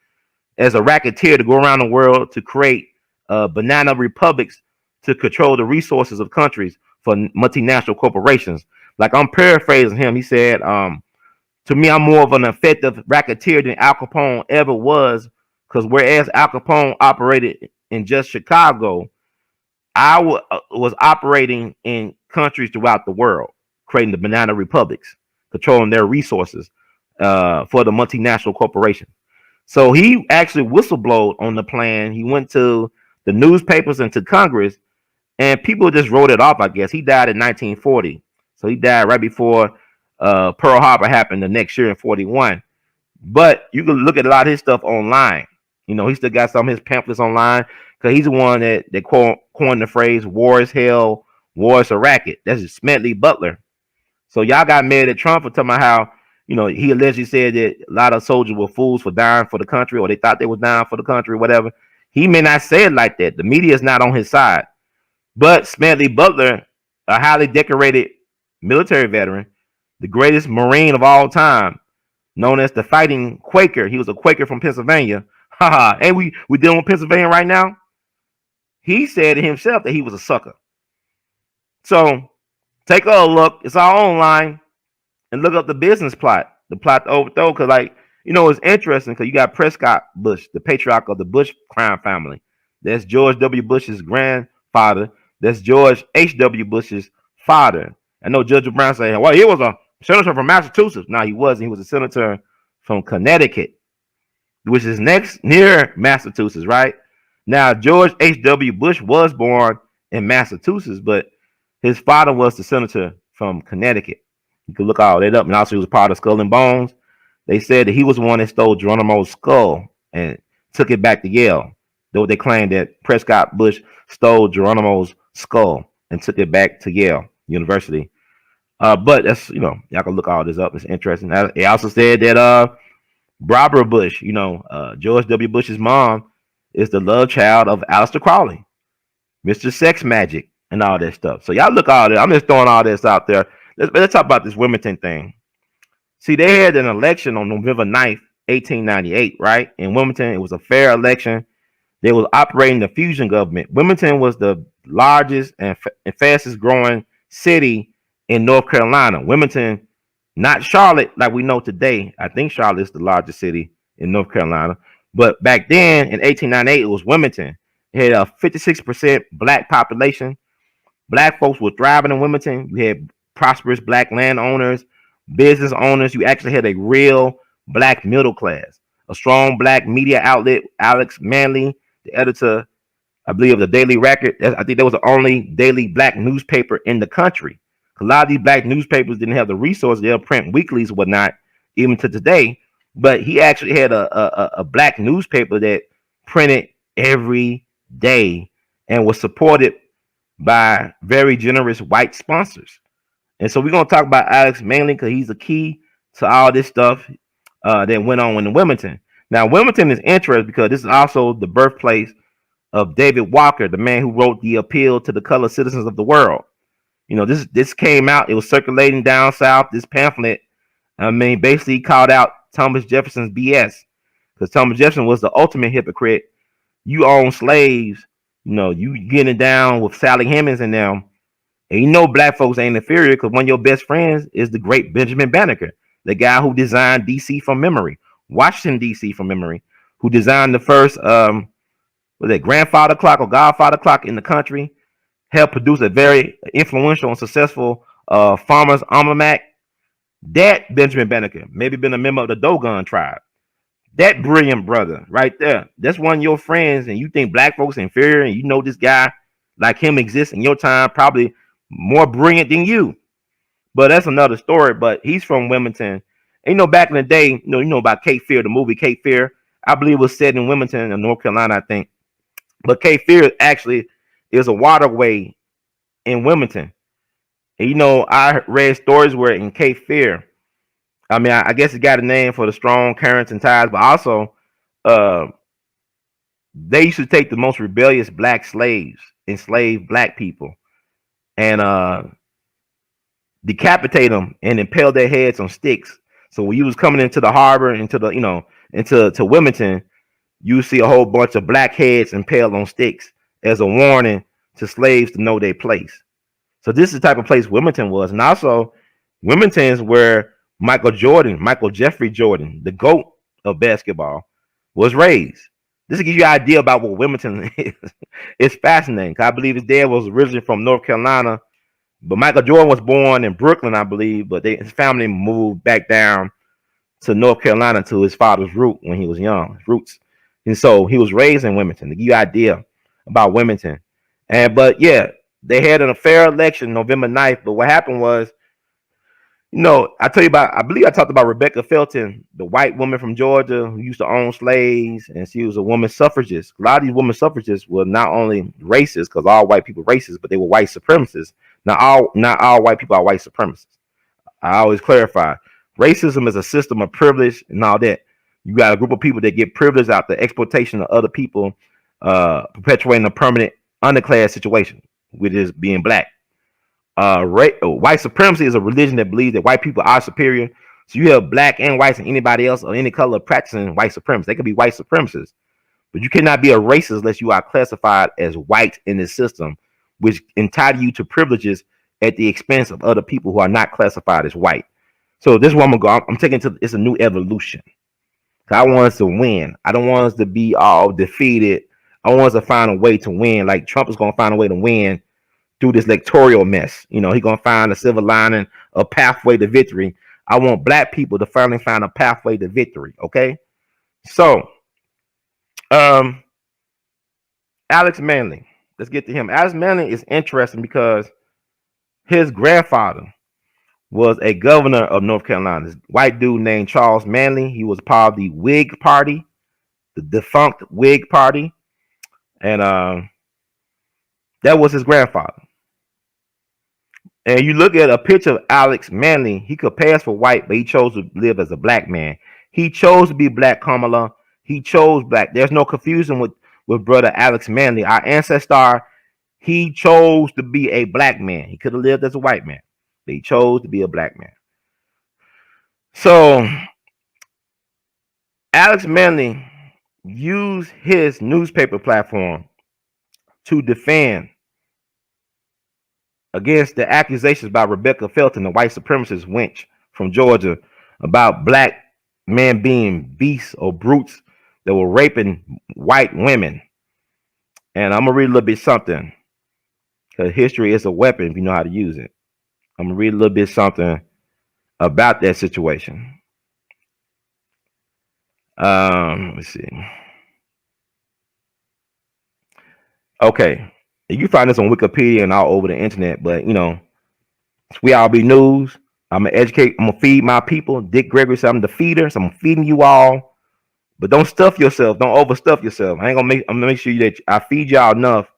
as a racketeer to go around the world to create banana republics to control the resources of countries for multinational corporations. Like, I'm paraphrasing him. He said, to me, I'm more of an effective racketeer than Al Capone ever was, because whereas Al Capone operated in just Chicago, I was operating in countries throughout the world, creating the banana republics, controlling their resources for the multinational corporation. So he actually whistleblowed on the plan. He went to the newspapers and to Congress, and people just wrote it off, I guess. He died in 1940. So he died right before Pearl Harbor happened the next year in 41. But you can look at a lot of his stuff online. He still got some of his pamphlets online, because he's the one that coined the phrase "war is hell, war is a racket." That's Smedley Butler. So y'all got mad at Trump for talking about how, he allegedly said that a lot of soldiers were fools for dying for the country, or they thought they was dying for the country, whatever. He may not say it like that. The media is not on his side. But Smedley Butler, a highly decorated military veteran, the greatest Marine of all time, known as the Fighting Quaker. He was a Quaker from Pennsylvania. Haha. And we dealing with Pennsylvania right now. He said to himself that he was a sucker. So take a look. It's all online, and look up the business plot, the plot to overthrow. Because, it's interesting, because you got Prescott Bush, the patriarch of the Bush crime family. That's George W. Bush's grandfather. That's George H.W. Bush's father. I know Judge Brown saying, well, he was a senator from Massachusetts. No, he wasn't. He was a senator from Connecticut, which is near Massachusetts, right? Now, George H.W. Bush was born in Massachusetts, but his father was the senator from Connecticut. You can look all that up. And also, he was part of Skull and Bones. They said that he was the one that stole Geronimo's skull and took it back to Yale. Though they claimed that Prescott Bush stole Geronimo's skull and took it back to Yale University. But that's, y'all can look all this up. It's interesting. They also said that Barbara Bush, George W. Bush's mom, is the love child of Aleister Crowley, Mr. Sex Magic, and all that stuff. So y'all look all that. I'm just throwing all this out there. Let's talk about this Wilmington thing. See, they had an election on November 9th, 1898, right? In Wilmington, it was a fair election. They was operating the fusion government. Wilmington was the largest and fastest growing city in North Carolina. Wilmington, not Charlotte like we know today. I think Charlotte is the largest city in North Carolina. But back then in 1898, it was Wilmington. It had a 56% black population. Black folks were thriving in Wilmington. You had prosperous black landowners, business owners. You actually had a real black middle class. A strong black media outlet, Alex Manley, the editor, I believe, of the Daily Record. I think that was the only daily black newspaper in the country. A lot of these black newspapers didn't have the resources. They'll print weeklies and whatnot, even to today. But he actually had a black newspaper that printed every day and was supported by very generous white sponsors. And so we're going to talk about Alex mainly because he's the key to all this stuff that went on in Wilmington. Now, Wilmington is interesting because this is also the birthplace of David Walker, the man who wrote the Appeal to the Colored Citizens of the World. This came out. It was circulating down south. This pamphlet, basically called out Thomas Jefferson's BS, because Thomas Jefferson was the ultimate hypocrite. You own slaves, you getting down with Sally Hemings and them, and black folks ain't inferior because one of your best friends is the great Benjamin Banneker, the guy who designed DC from memory, Washington DC from memory, who designed the first grandfather clock or godfather clock in the country, helped produce a very influential and successful farmer's almanac. That Benjamin Banneker, maybe been a member of the Dogon tribe. That brilliant brother right there, that's one of your friends, and you think black folks inferior, and this guy like him exists in your time, probably more brilliant than you. But that's another story. But he's from Wilmington. And, back in the day, about Cape Fear, the movie Cape Fear, I believe was set in Wilmington in North Carolina, I think. But Cape Fear actually is a waterway in Wilmington. And, I read stories where in Cape Fear, I guess it got a name for the strong currents and tides, but also they used to take the most rebellious black slaves, enslaved black people, and decapitate them and impale their heads on sticks. So when you was coming into the harbor, into Wilmington, you see a whole bunch of black heads impaled on sticks as a warning to slaves to know their place. So this is the type of place Wilmington was. And also Wilmington is where Michael Jeffrey Jordan, the GOAT of basketball, was raised. This will give you an idea about what Wilmington is. It's fascinating. I believe his dad was originally from North Carolina, but Michael Jordan was born in Brooklyn, I believe, but his family moved back down to North Carolina to his father's root when he was young, his roots. And so he was raised in Wilmington, to give you an idea about Wilmington. But yeah, they had a fair election November 9th, but what happened was, I believe I talked about Rebecca Felton, the white woman from Georgia who used to own slaves, and she was a woman suffragist. A lot of these women suffragists were not only racist, because all white people are racist, but they were white supremacists. Not all white people are white supremacists. I always clarify. Racism is a system of privilege and all that. You got a group of people that get privilege out the exploitation of other people, perpetuating a permanent underclass situation, which is being black. White supremacy is a religion that believes that white people are superior. So you have black and whites and anybody else of any color practicing white supremacy. They could be white supremacists, but you cannot be a racist unless you are classified as white in this system, which entitle you to privileges at the expense of other people who are not classified as white. So this woman, I'm taking it's a new evolution. I want us to win. I don't want us to be all defeated. I want us to find a way to win. Like Trump is going to find a way to win through this electoral mess. He's going to find a silver lining, a pathway to victory. I want black people to finally find a pathway to victory. Okay. So, Alex Manley, let's get to him. Alex Manley is interesting because his grandfather was a governor of North Carolina. This white dude named Charles Manley. He was part of the Whig Party, the defunct Whig Party. And that was his grandfather. And you look at a picture of Alex Manley, he could pass for white, but he chose to live as a black man. He chose to be black, Kamala. He chose black. There's no confusion with brother Alex Manley. Our ancestor, he chose to be a black man. He could have lived as a white man, but he chose to be a black man. So Alex Manley used his newspaper platform to defend against the accusations by Rebecca Felton, the white supremacist wench from Georgia, about black men being beasts or brutes that were raping white women. And I'm going to read a little bit something, because history is a weapon if you know how to use it. I'm going to read a little bit something about that situation. Let's see. Okay. You can find this on Wikipedia and all over the internet, but, you know, we all be news. I'm going to educate. I'm going to feed my people. Dick Gregory said I'm the feeder, so I'm feeding you all. But don't stuff yourself. Don't overstuff yourself. I'm gonna make sure that I feed y'all enough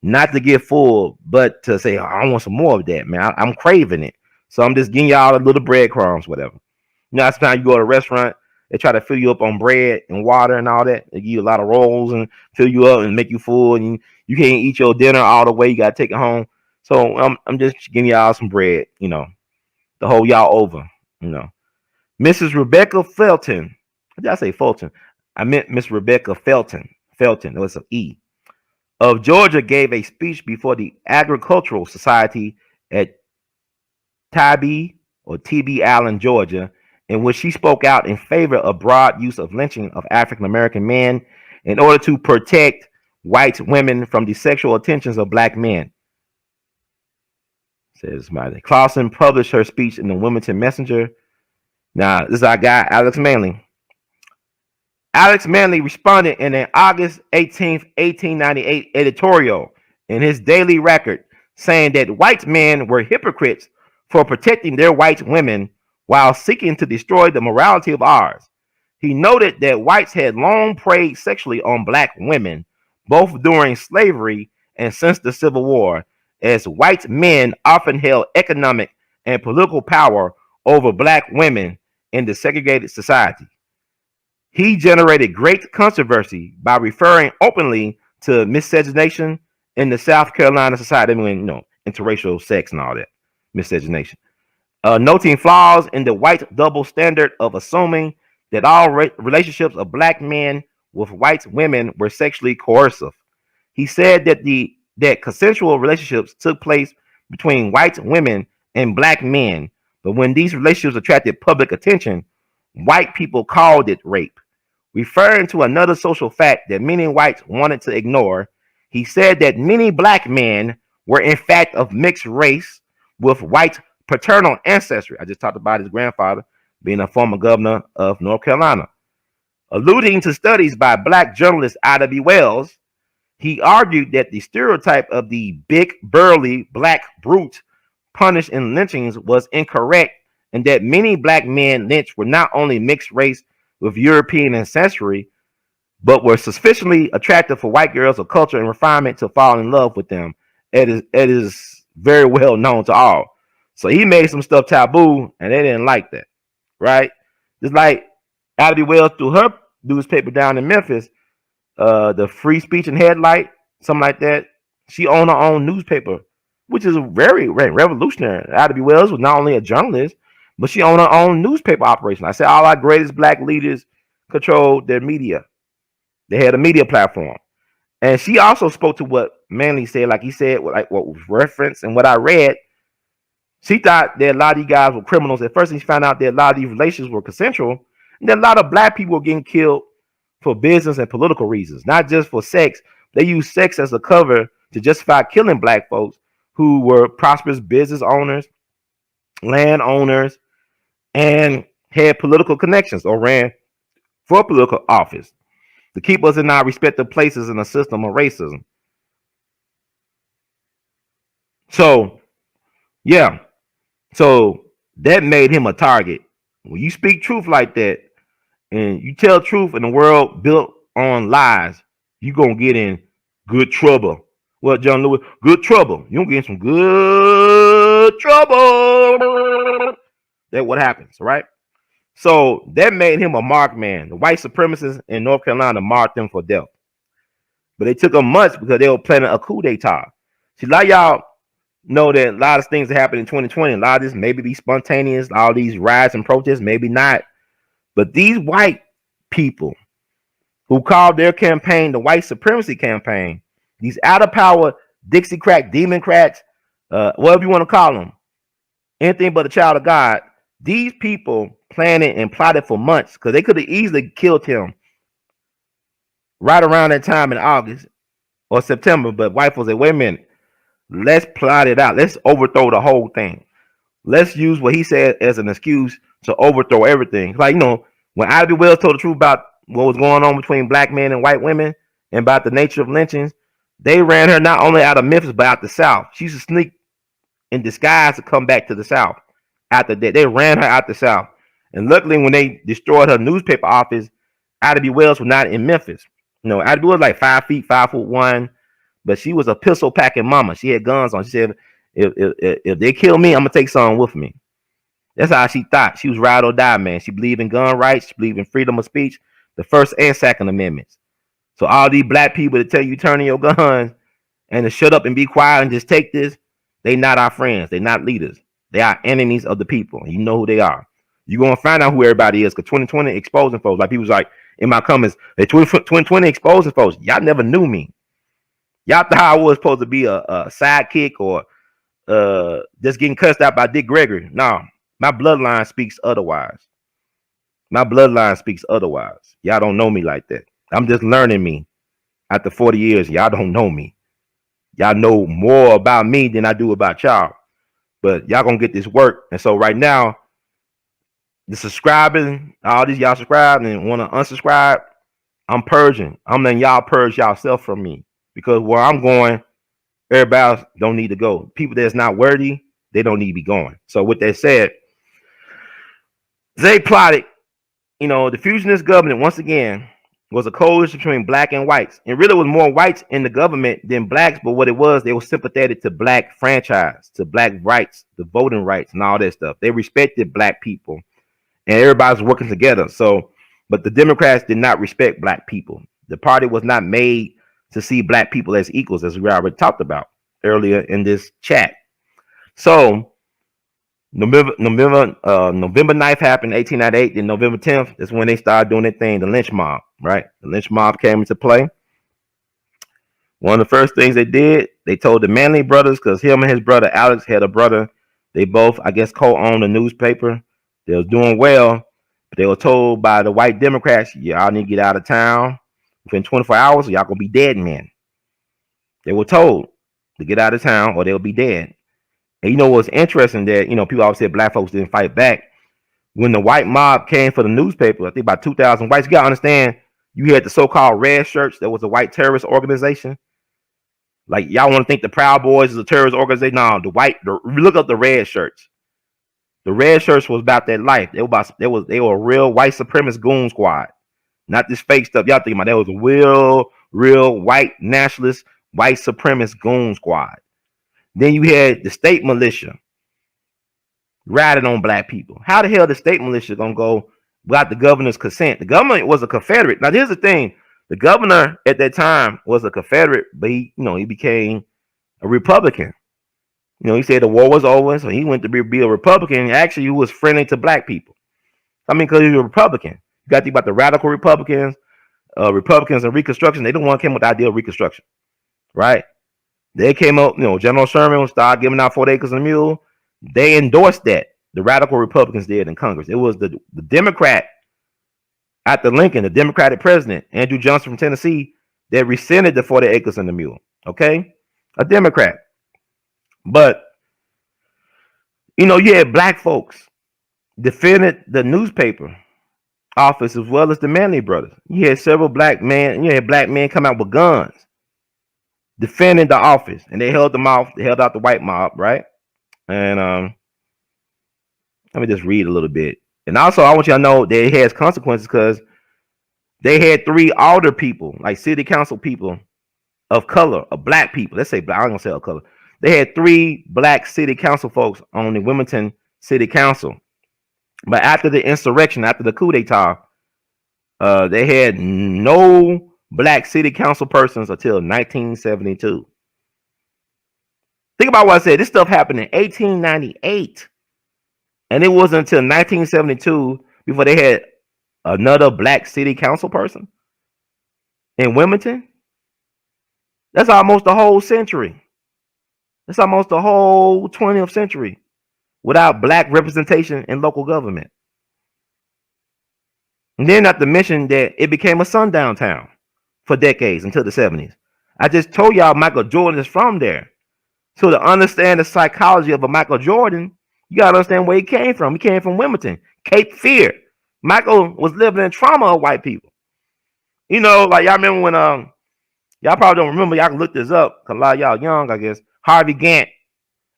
not to get full, but to say, oh, I want some more of that, man. I'm craving it. So I'm just giving y'all a little breadcrumbs, whatever. You know, sometimes you go to a restaurant, they try to fill you up on bread and water and all that. They give you a lot of rolls and fill you up and make you full, and you can't eat your dinner all the way. You gotta take it home. So I'm just giving y'all some bread, you know, to hold y'all over, you know. Mrs. Rebecca Felton. What did I say Fulton? I meant Miss Rebecca Felton. Felton, it was an E. Of Georgia gave a speech before the Agricultural Society at Tybee or TB Allen, Georgia, in which she spoke out in favor of broad use of lynching of African American men in order to protect white women from the sexual attentions of black men. Says Miley. Clausen published her speech in the Wilmington Messenger. Now, this is our guy, Alex Manley. Alex Manley responded in an August 18th, 1898 editorial in his Daily Record, saying that white men were hypocrites for protecting their white women while seeking to destroy the morality of ours. He noted that whites had long preyed sexually on black women, both during slavery and since the Civil War, as white men often held economic and political power over black women in the segregated society. He generated great controversy by referring openly to miscegenation in the South Carolina society, interracial sex and all that, miscegenation. Noting flaws in the white double standard of assuming that all relationships of black men with white women were sexually coercive. He said that consensual relationships took place between white women and black men, but when these relationships attracted public attention, white people called it rape. Referring to another social fact that many whites wanted to ignore, he said that many black men were in fact of mixed race with white paternal ancestry. I just talked about his grandfather being a former governor of North Carolina. Alluding to studies by black journalist A.L.L, he argued that the stereotype of the big, burly black brute punished in lynchings was incorrect, and that many black men lynched were not only mixed race with European ancestry, but were sufficiently attractive for white girls of culture and refinement to fall in love with them. It is very well known to all. So he made some stuff taboo, and they didn't like that, right? Just like A.L.L through her newspaper down in Memphis, the Free Speech and Headlight, something like that. She owned her own newspaper, which is very revolutionary. A.L.L was not only a journalist, but she owned her own newspaper operation. I said all our greatest black leaders controlled their media. They had a media platform. And she also spoke to what Manley said, like he said, like what was referenced and what I read. She thought that a lot of these guys were criminals. At first, she found out that a lot of these relations were consensual, and that a lot of black people were getting killed for business and political reasons, not just for sex. They used sex as a cover to justify killing black folks who were prosperous business owners, land owners, and had political connections or ran for political office to keep us in our respective places in a system of racism. So, yeah. So that made him a target. When you speak truth like that and you tell truth in a world built on lies, you're going to get in good trouble. Well, John Lewis, good trouble. You're going to get in some good trouble. That's what happens, right? So that made him a marked man. The white supremacists in North Carolina marked him for death. But they took him months because they were planning a coup d'etat. See, a lot of y'all know that a lot of things that happened in 2020, a lot of this maybe be spontaneous, all these riots and protests, maybe not. But these white people who called their campaign the white supremacy campaign, these out of power Dixiecrat, Democrats, whatever you want to call them, anything but a child of God, these people planned and plotted for months because they could have easily killed him right around that time in August or September. But white folks said, wait a minute, let's plot it out. Let's overthrow the whole thing. Let's use what he said as an excuse to overthrow everything. Like, when Ivy Wells told the truth about what was going on between black men and white women and about the nature of lynchings, they ran her not only out of Memphis, but out the South. She used to sneak in disguise to come back to the South. After that, they ran her out the South. And luckily, when they destroyed her newspaper office, Ida Wells was not in Memphis. Ida was like 5 feet, 5'1", but she was a pistol packing mama. She had guns on. She said, if they kill me, I'm gonna take someone with me. That's how she thought. She was ride or die, man. She believed in gun rights. She believed in freedom of speech, the First and Second Amendments. So all these black people that tell you turn in your guns and to shut up and be quiet and just take this, they not our friends. They not leaders. They are enemies of the people. You know who they are. You're going to find out who everybody is, because 2020 exposing folks. Like, people's like, in my comments, hey, 2020 exposing folks. Y'all never knew me. Y'all thought I was supposed to be a sidekick or just getting cussed out by Dick Gregory. No, my bloodline speaks otherwise. My bloodline speaks otherwise. Y'all don't know me like that. I'm just learning me. After 40 years, y'all don't know me. Y'all know more about me than I do about y'all. But y'all gonna get this work. And so right now, the subscribing, all these y'all subscribe and want to unsubscribe, I'm purging. I'm letting y'all purge yourself from me. Because where I'm going, everybody else don't need to go. People that's not worthy, they don't need to be going. So with that said, they plotted, the fusionist government, once again, was a coalition between black and whites. And really was more whites in the government than blacks, but what it was, they were sympathetic to black franchise, to black rights, the voting rights and all that stuff. They respected black people and everybody's working together. So, but the Democrats did not respect black people. The party was not made to see black people as equals, as we already talked about earlier in this chat. So November 9th happened, 1898. Then November 10th is when they started doing their thing, the lynch mob, right? The lynch mob came into play. One of the first things they did, they told the Manley brothers, because him and his brother Alex had a brother. They both, I guess, co-owned a newspaper. They was doing well, but they were told by the white Democrats, y'all need to get out of town within 24 hours or y'all gonna be dead men. They were told to get out of town or they'll be dead. And what's interesting that, people always said black folks didn't fight back. When the white mob came for the newspaper, I think about 2,000 whites, you gotta understand, you had the so-called red shirts. That was a white terrorist organization. Like, y'all want to think the Proud Boys is a terrorist organization? No, look up the red shirts. The red shirts was about that life. They were a real white supremacist goon squad. Not this fake stuff y'all think about. That was a real white nationalist, white supremacist goon squad. Then you had the state militia riding on black people. How the hell the state militia gonna go without the governor's consent? The governor was a Confederate. Now here's the thing: the governor at that time was a Confederate, but he became a Republican. He said the war was over, so he went to be a Republican. Actually, he was friendly to black people. Because he was a Republican. You got to think about the radical Republicans, Republicans and Reconstruction. They don't want to come with the idea of Reconstruction, right? They came up, General Sherman started giving out 4 acres and a mule. They endorsed that. The radical Republicans did in Congress. It was the Democrat after Lincoln, the Democratic president, Andrew Johnson from Tennessee, that rescinded the 40 acres and the mule. Okay? A Democrat. But, you had black folks defended the newspaper office as well as the Manley brothers. You had several black men, you had black men come out with guns defending the office, and they held them off. They held out the white mob, right? And let me just read a little bit. And also, I want you to know that it has consequences because they had 3 alder people, like city council people of color, of black people. Let's say black. I'm gonna say of color. They had 3 black city council folks on the Wilmington City Council. But after the insurrection, after the coup d'etat, they had no black city council persons until 1972. Think about what I said. This stuff happened in 1898, and it wasn't until 1972 before they had another black city council person in Wilmington. That's almost the whole century. That's almost the whole 20th century without black representation in local government. And then not to mention that it became a sundown town for decades until the 70s. I just told y'all Michael Jordan is from there. So to understand the psychology of a Michael Jordan, you gotta understand where he came from. He came from Wilmington, Cape Fear. Michael was living in trauma of white people. You know, like y'all remember when y'all probably don't remember, y'all can look this up because a lot of y'all young, I guess. Harvey Gantt,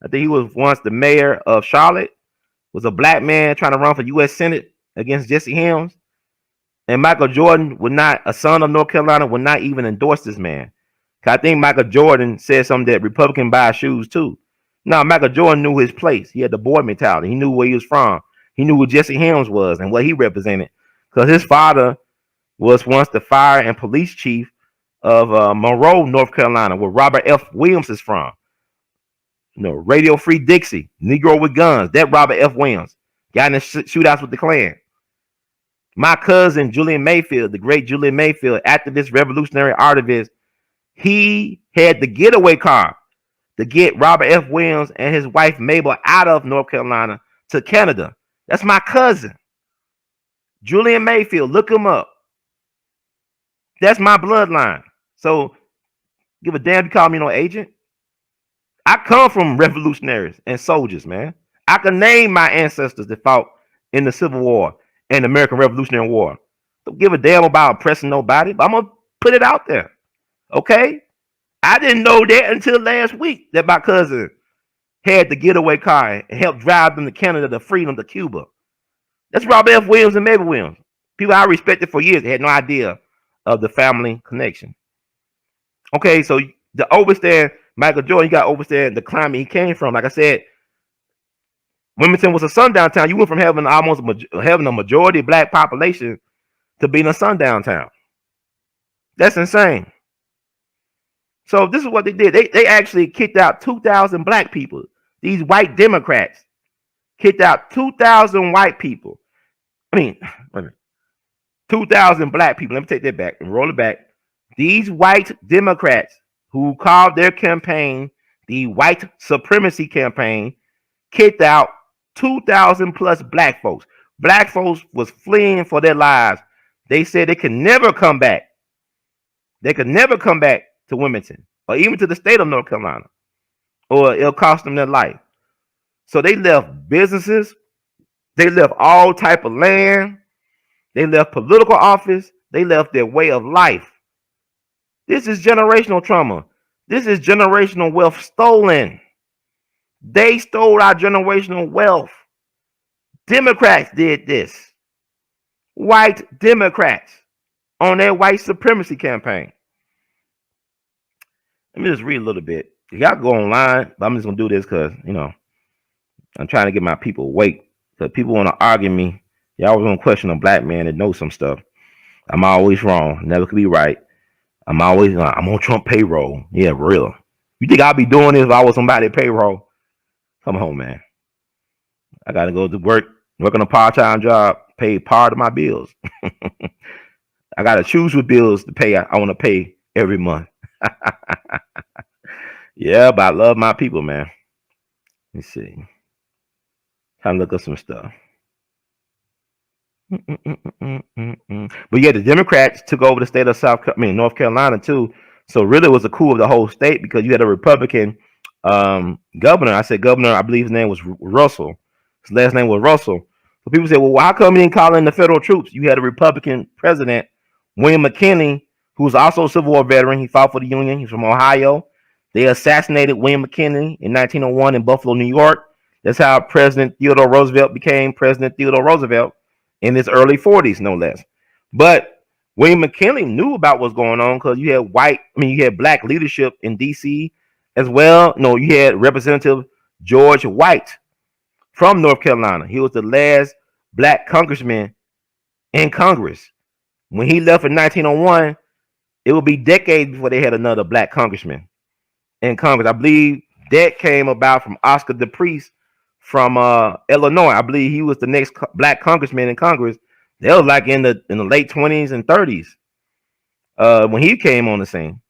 I think he was once the mayor of Charlotte, was a black man trying to run for U.S. Senate against Jesse Helms. And Michael Jordan would not, a son of North Carolina, would not even endorse this man. I think Michael Jordan said something that Republican buy shoes too. Now, Michael Jordan knew his place. He had the boy mentality. He knew where he was from. He knew who Jesse Helms was and what he represented. Because his father was once the fire and police chief of Monroe, North Carolina, where Robert F. Williams is from. You know, Radio Free Dixie, Negro with Guns. That Robert F. Williams got in the shootouts with the Klan. My cousin, Julian Mayfield, the great Julian Mayfield, activist, revolutionary artivist, he had the getaway car to get Robert F. Williams and his wife Mabel out of North Carolina to Canada. That's my cousin. Julian Mayfield, look him up. That's my bloodline. So give a damn if you call me no agent. I come from revolutionaries and soldiers, man. I can name my ancestors that fought in the Civil War and the American Revolutionary War. Don't give a damn about oppressing nobody, but I'm going to put it out there. Okay? I didn't know that until last week that my cousin had the getaway car and helped drive them to Canada, to freedom, to Cuba. That's Robert F. Williams and Mabel Williams. People I respected for years, they had no idea of the family connection. Okay, so to understand Michael Jordan, you got to understand the climate he came from. Like I said, Wilmington was a sundown town. You went from having a majority black population to being a sundown town. That's insane. So this is what they did. They actually kicked out 2,000 black people. These white Democrats kicked out 2,000 white people. I mean, 2,000 black people. Let me take that back and roll it back. These white Democrats who called their campaign the white supremacy campaign kicked out 2,000 plus black folks. Black folks was fleeing for their lives. They said they could never come back. They could never come back to Wilmington or even to the state of North Carolina, or it'll cost them their life. So they left businesses. They left all type of land. They left political office. They left their way of life. This is generational trauma. This is generational wealth stolen. They stole our generational wealth. Democrats did this. White Democrats on their white supremacy campaign. Let me just read a little bit. Y'all go online, but I'm just going to do this because, you know, I'm trying to get my people awake. Because people want to argue me. Y'all always going to question a black man that knows some stuff. I'm always wrong. Never could be right. I'm on Trump payroll. Yeah, real. You think I'll be doing this if I was somebody payroll? Come home, man. I got to go to work on a part-time job, pay part of my bills. I got to choose what bills to pay. I want to pay every month. Yeah, but I love my people, man. Let me see. Trying to look up some stuff. But yeah, the Democrats took over the state of North Carolina too. So really it was a coup of the whole state because you had a Republican governor. I said governor, I believe his name was Russell. His last name was Russell. So people say, well, how come he didn't call in the federal troops? You had a Republican president, William McKinley, who was also a Civil War veteran. He fought for the Union. He's from Ohio. They assassinated William McKinley in 1901 in Buffalo, New York. That's how President Theodore Roosevelt became President Theodore Roosevelt in his early 40s, no less. But William McKinley knew about what's going on because you had black leadership in D.C. as well. No, you had Representative George White from North Carolina. He was the last black congressmen in Congress. When he left in 1901, it would be decades before they had another black congressman in Congress. I believe that came about from Oscar DePriest from Illinois. I believe he was the next black congressman in Congress. That was like in the late 20s and 30s when he came on the scene.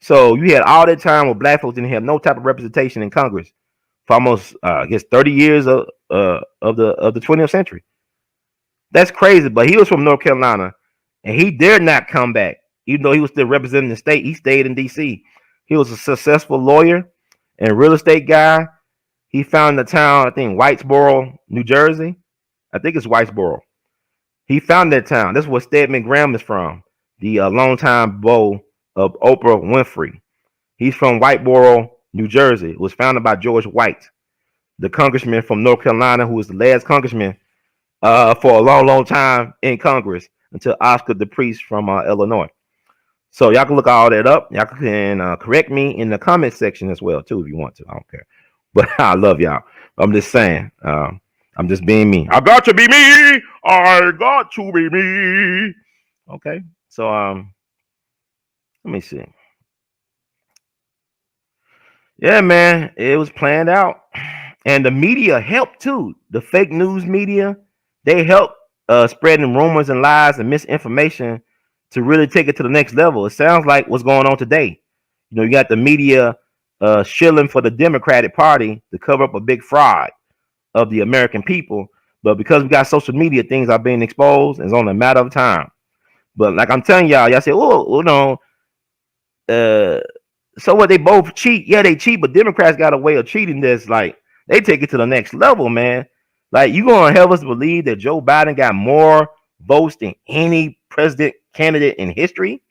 So you had all that time where black folks didn't have no type of representation in Congress for almost I guess 30 years of the 20th century. That's crazy. But he was from North Carolina, and he dared not come back, even though he was still representing the state. He stayed in D.C. He was a successful lawyer and real estate guy. He founded the town, I think, Whitesboro, New Jersey. I think it's Whitesboro. He founded that town. That's where Stedman Graham is from, the longtime beau of Oprah Winfrey. He's from Whitesboro, New Jersey. It was founded by George White, the congressman from North Carolina, who was the last congressman for a long, long time in Congress until Oscar DePriest from Illinois. So y'all can look all that up. Y'all can correct me in the comment section as well too if you want to. I don't care, but I love y'all. I'm just saying. I'm just being me. I got to be me. I got to be me. Okay. So let me see. Yeah, man, it was planned out, and the media helped too. The fake news media, they helped spreading rumors and lies and misinformation to really take it to the next level. It sounds like what's going on today. You know, you got the media shilling for the Democratic Party to cover up a big fraud of the American people, but because we got social media, things are being exposed. And it's only a matter of time. But like I'm telling y'all say, oh, no, so what? They both cheat. Yeah, they cheat, but Democrats got a way of cheating that's like they take it to the next level, man. Like you gonna have us believe that Joe Biden got more votes than any president candidate in history?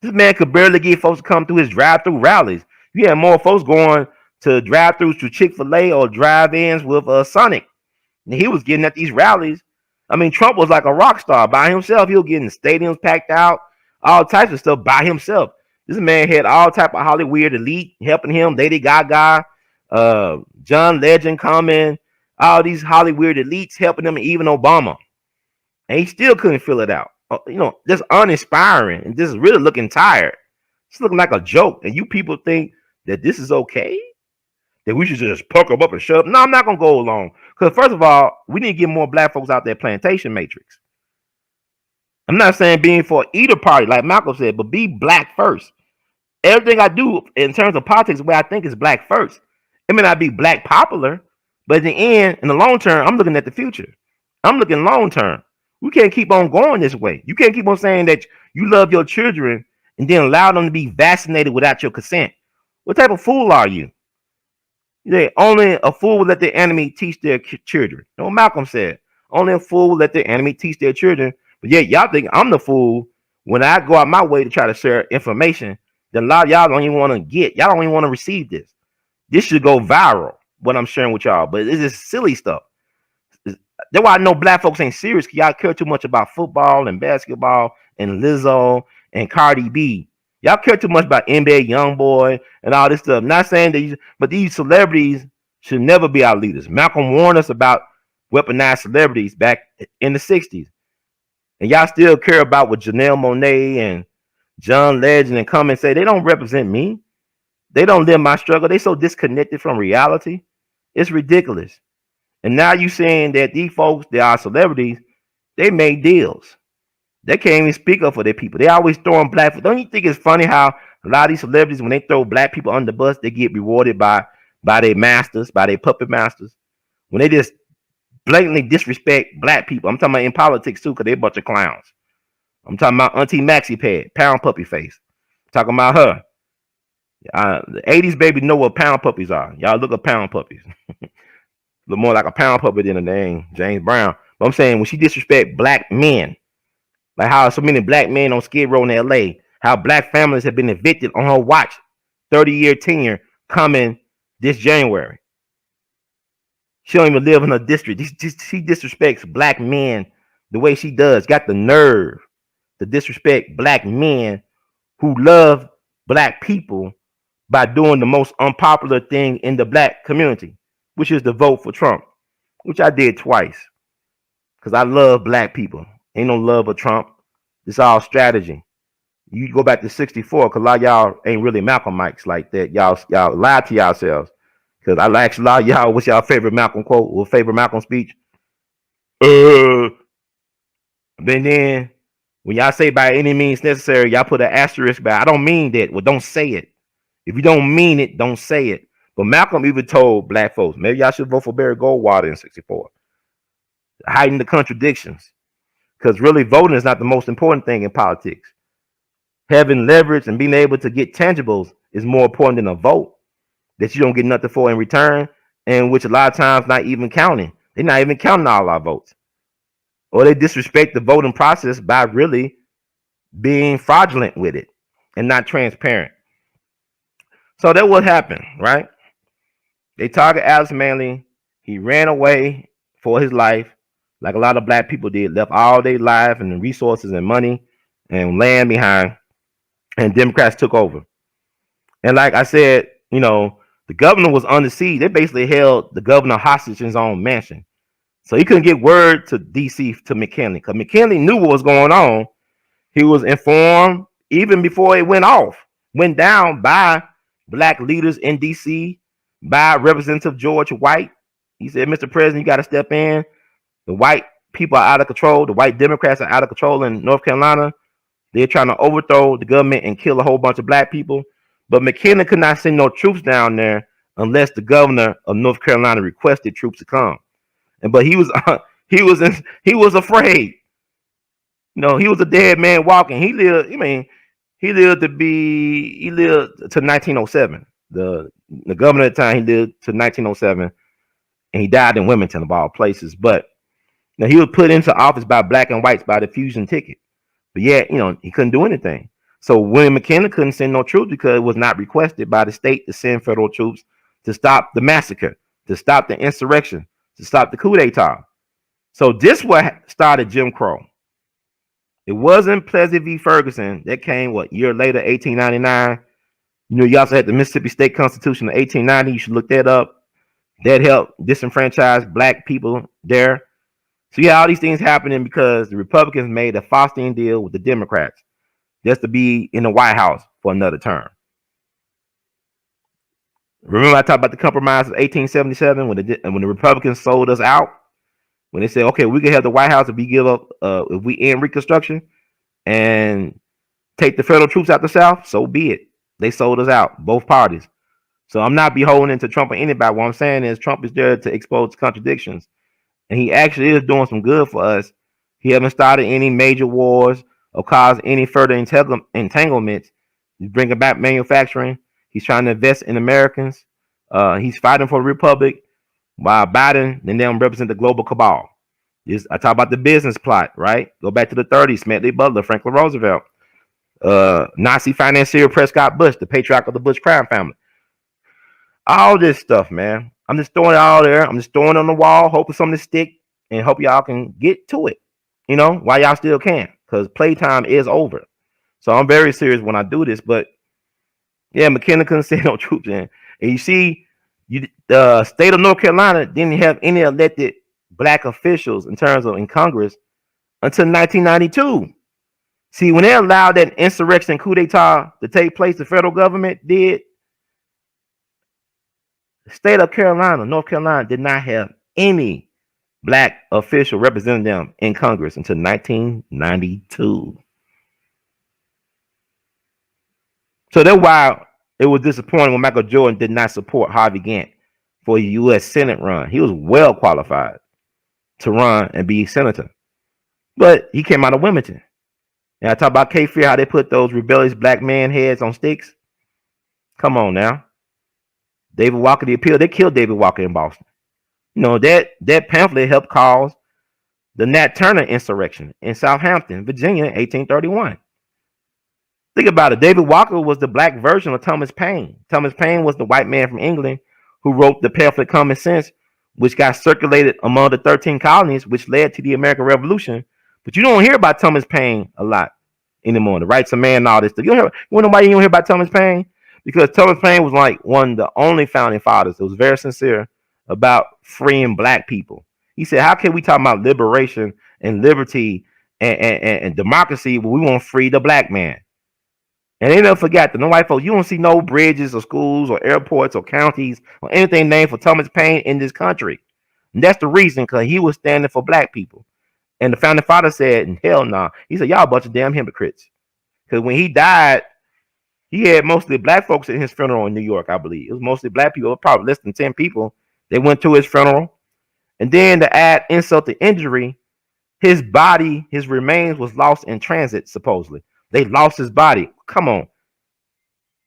This man could barely get folks to come through his drive-through rallies. You had more folks going to drive-throughs to Chick-fil-A or drive-ins with Sonic. And he was getting at these rallies. I mean, Trump was like a rock star by himself. He was getting stadiums packed out, all types of stuff by himself. This man had all type of Hollywood elite helping him. Lady Gaga, John Legend coming, all these Hollywood elites helping him, and even Obama. And he still couldn't fill it out. You know, just uninspiring and just really looking tired. It's looking like a joke. And you people think that this is okay? That we should just pucker up and shut up? No, I'm not going to go along. Because first of all, we need to get more black folks out there plantation matrix. I'm not saying being for either party, like Malcolm said, but be black first. Everything I do in terms of politics, the way I think is black first. It may not be black popular, but in the end, in the long term, I'm looking at the future. I'm looking long term. We can't keep on going this way. You can't keep on saying that you love your children and then allow them to be vaccinated without your consent. What type of fool are you? Only a fool will let their enemy teach their children. You know what Malcolm said? Only a fool will let their enemy teach their children. But yet y'all think I'm the fool when I go out my way to try to share information that a lot of y'all don't even want to get. Y'all don't even want to receive this. This should go viral, what I'm sharing with y'all. But it's just silly stuff. That's why I know black folks ain't serious, because y'all care too much about football and basketball and Lizzo and Cardi B. Y'all care too much about NBA YoungBoy and all this stuff. Not saying that, but these celebrities should never be our leaders. Malcolm warned us about weaponized celebrities back in the 60s. And y'all still care about what Janelle Monáe and John Legend and come and say they don't represent me. They don't live my struggle. They so disconnected from reality. It's ridiculous. And now you saying that these folks, they are celebrities, they made deals. They can't even speak up for their people. They always throwing black people. Don't you think it's funny how a lot of these celebrities, when they throw black people under the bus, they get rewarded by their masters, by their puppet masters? When they just blatantly disrespect black people. I'm talking about in politics too, because they're a bunch of clowns. I'm talking about Auntie Maxie Pad, Pound Puppy Face. I'm talking about her. The 80s baby know what pound puppies are. Y'all look at pound puppies. Look more like a pound puppy than a name James Brown. But I'm saying when she disrespect black men, like how so many black men on Skid Row in LA, how black families have been evicted on her watch, 30-year tenure coming this January. She don't even live in her district. She disrespects black men the way she does. Got the nerve to disrespect black men who love black people by doing the most unpopular thing in the black community, which is to vote for Trump, which I did twice. because I love black people. Ain't no love of Trump. It's all strategy. You go back to 64, because a lot of y'all ain't really Malcolmites like that. Y'all lie to yourselves. Because I asked a lot of y'all, what's y'all favorite Malcolm quote or favorite Malcolm speech? Then when y'all say by any means necessary, y'all put an asterisk by. I don't mean that. Well, don't say it. If you don't mean it, don't say it. But Malcolm even told black folks, maybe y'all should vote for Barry Goldwater in 64. Hiding the contradictions. Because really voting is not the most important thing in politics. Having leverage and being able to get tangibles is more important than a vote that you don't get nothing for in return, and which a lot of times not even counting. They're not even counting all our votes. Or they disrespect the voting process by really being fraudulent with it and not transparent. So that what happened, right? They targeted Alex Manley. He ran away for his life, like a lot of black people did, left all their life and resources and money and land behind, and Democrats took over. And like I said, the governor was under siege. They basically held the governor hostage in his own mansion. So he couldn't get word to D.C. to McKinley, because McKinley knew what was going on. He was informed even before it went down by black leaders in D.C., by Representative George White. He said, Mr. President, you got to step in. The white people are out of control. The white Democrats are out of control in North Carolina. They're trying to overthrow the government and kill a whole bunch of black people. But McKinley could not send no troops down there unless the governor of North Carolina requested troops to come. But he was afraid. He was a dead man walking. He lived to 1907. The governor at the time, he lived to 1907, and he died in Wilmington of all places. But he was put into office by black and whites by the fusion ticket. But yet, he couldn't do anything. So William McKinley couldn't send no troops because it was not requested by the state to send federal troops to stop the massacre, to stop the insurrection, to stop the coup d'etat. So this what started Jim Crow. It wasn't Plessy v. Ferguson. That came, year later, 1899. You also had the Mississippi State Constitution of 1890. You should look that up. That helped disenfranchise black people there. So yeah, all these things happening because the Republicans made a Faustian deal with the Democrats just to be in the White House for another term. Remember I talked about the compromise of 1877 when the Republicans sold us out? When they said, okay, we can have the White House if we give up, if we end Reconstruction and take the federal troops out the South, so be it. They sold us out, both parties. So I'm not beholden to Trump or anybody. What I'm saying is Trump is there to expose contradictions. And he actually is doing some good for us. He hasn't started any major wars or caused any further entanglements. He's bringing back manufacturing. He's trying to invest in Americans. He's fighting for the Republic, while Biden and them represent the global cabal. I talk about the business plot, right? Go back to the 30s, Smedley Butler, Franklin Roosevelt, Nazi financier Prescott Bush, the patriarch of the Bush crime family. All this stuff, man. I'm just throwing it all there. I'm just throwing it on the wall, hoping something to stick, and hope y'all can get to it, while y'all still can, because playtime is over. So I'm very serious when I do this, but yeah, McKinley couldn't send no troops in. And you see, the state of North Carolina didn't have any elected black officials in Congress until 1992. See, when they allowed that insurrection coup d'etat to take place, the federal government did. The state of North Carolina did not have any black official representing them in Congress until 1992. So that's why it was disappointing when Michael Jordan did not support Harvey Gantt for a U.S. Senate run. He was well qualified to run and be senator, but he came out of Wilmington. And I talk about K-Fear, how they put those rebellious black man heads on sticks. Come on now. David Walker, the appeal, they killed David Walker in Boston. That pamphlet helped cause the Nat Turner insurrection in Southampton, Virginia, in 1831. Think about it. David Walker was the black version of Thomas Paine. Thomas Paine was the white man from England who wrote the pamphlet Common Sense, which got circulated among the 13 colonies, which led to the American Revolution. But you don't hear about Thomas Paine a lot anymore. The rights of man and all this stuff. You want to know why you don't hear about Thomas Paine? Because Thomas Paine was like one of the only founding fathers that was very sincere about freeing black people. He said, how can we talk about liberation and liberty and democracy when we want to free the black man? And they never forgot that no white folks, you don't see no bridges or schools or airports or counties or anything named for Thomas Paine in this country. And that's the reason, because he was standing for black people. And the founding father said, hell no. Nah. He said, y'all a bunch of damn hypocrites. Because when he died, he had mostly black folks at his funeral in New York, I believe. It was mostly black people, probably less than 10 people. They went to his funeral. And then to add insult to injury, his body, his remains was lost in transit, supposedly. They lost his body. Come on.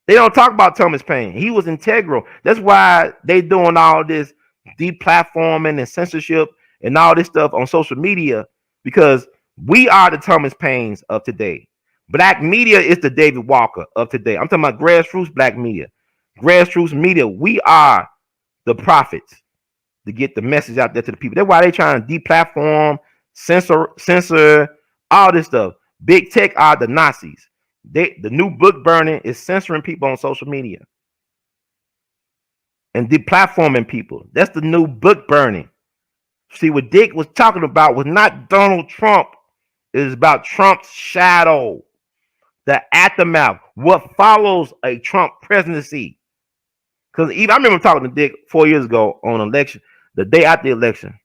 They don't talk about Thomas Paine. He was integral. That's why they doing all this deplatforming and censorship and all this stuff on social media, because we are the Thomas Paines of today. Black media is the David Walker of today. I'm talking about grassroots black media. Grassroots media, we are the prophets to get the message out there to the people. That's why they trying to deplatform, censor all this stuff. Big tech are the Nazis. The new book burning is censoring people on social media and deplatforming people. That's the new book burning. See, what Dick was talking about was not Donald Trump. It is about Trump's shadow, the aftermath, what follows a Trump presidency. Because even I remember talking to Dick 4 years ago on election, the day after the election.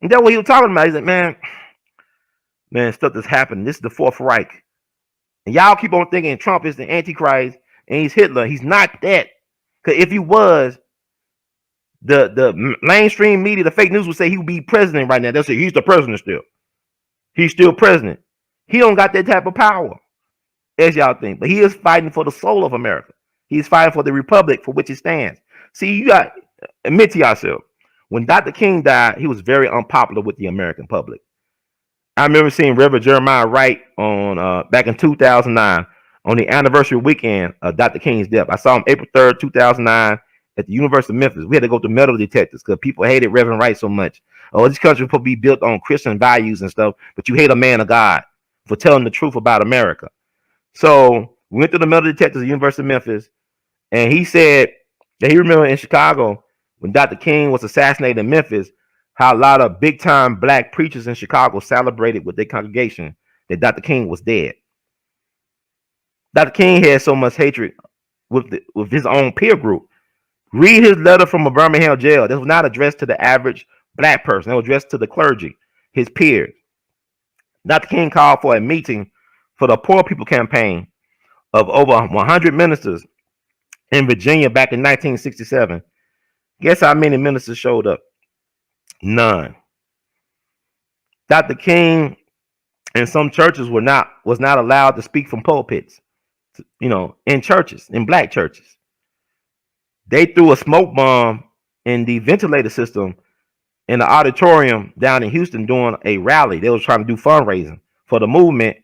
And that's what he was talking about. He said, man, stuff that's happening. This is the Fourth Reich. And y'all keep on thinking Trump is the Antichrist and he's Hitler. He's not that. Because if he was, the mainstream media, the fake news would say he would be president right now. They'll say he's the president still. He's still president. He don't got that type of power, as y'all think. But he is fighting for the soul of America. He's fighting for the republic for which it stands. See, you got to admit to yourself, when Dr. King died, he was very unpopular with the American public. I remember seeing Reverend Jeremiah Wright on back in 2009 on the anniversary weekend of Dr. King's death. I saw him April 3rd, 2009 at the University of Memphis. We had to go to metal detectors because people hated Reverend Wright so much. Oh, this country will be built on Christian values and stuff, but you hate a man of God for telling the truth about America. So we went to the metal detectors at the University of Memphis, and he said that he remembered in Chicago when Dr. King was assassinated in Memphis, how a lot of big-time black preachers in Chicago celebrated with their congregation that Dr. King was dead. Dr. King had so much hatred with his own peer group. Read his letter from a Birmingham jail. That was not addressed to the average black person. It was addressed to the clergy, his peers. Dr. King called for a meeting for the Poor People Campaign of over 100 ministers in Virginia back in 1967. Guess how many ministers showed up? None. Dr. King and some churches was not allowed to speak from pulpits, in churches, in black churches. They threw a smoke bomb in the ventilator system in the auditorium down in Houston during a rally. They was trying to do fundraising for the movement,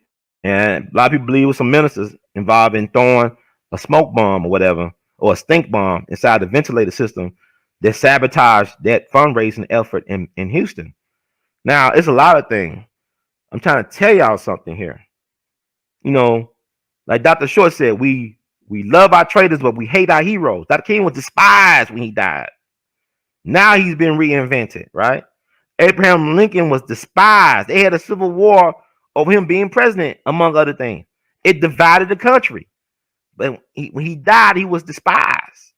and a lot of people believe it was some ministers involved in throwing a smoke bomb or whatever, or a stink bomb inside the ventilator system that sabotaged that fundraising effort in Houston. Now, it's a lot of things. I'm trying to tell y'all something here. Like Dr. Short said, we love our traitors, but we hate our heroes. Dr. King was despised when he died. Now he's been reinvented, right? Abraham Lincoln was despised. They had a civil war over him being president, among other things. It divided the country. But when he died, he was despised.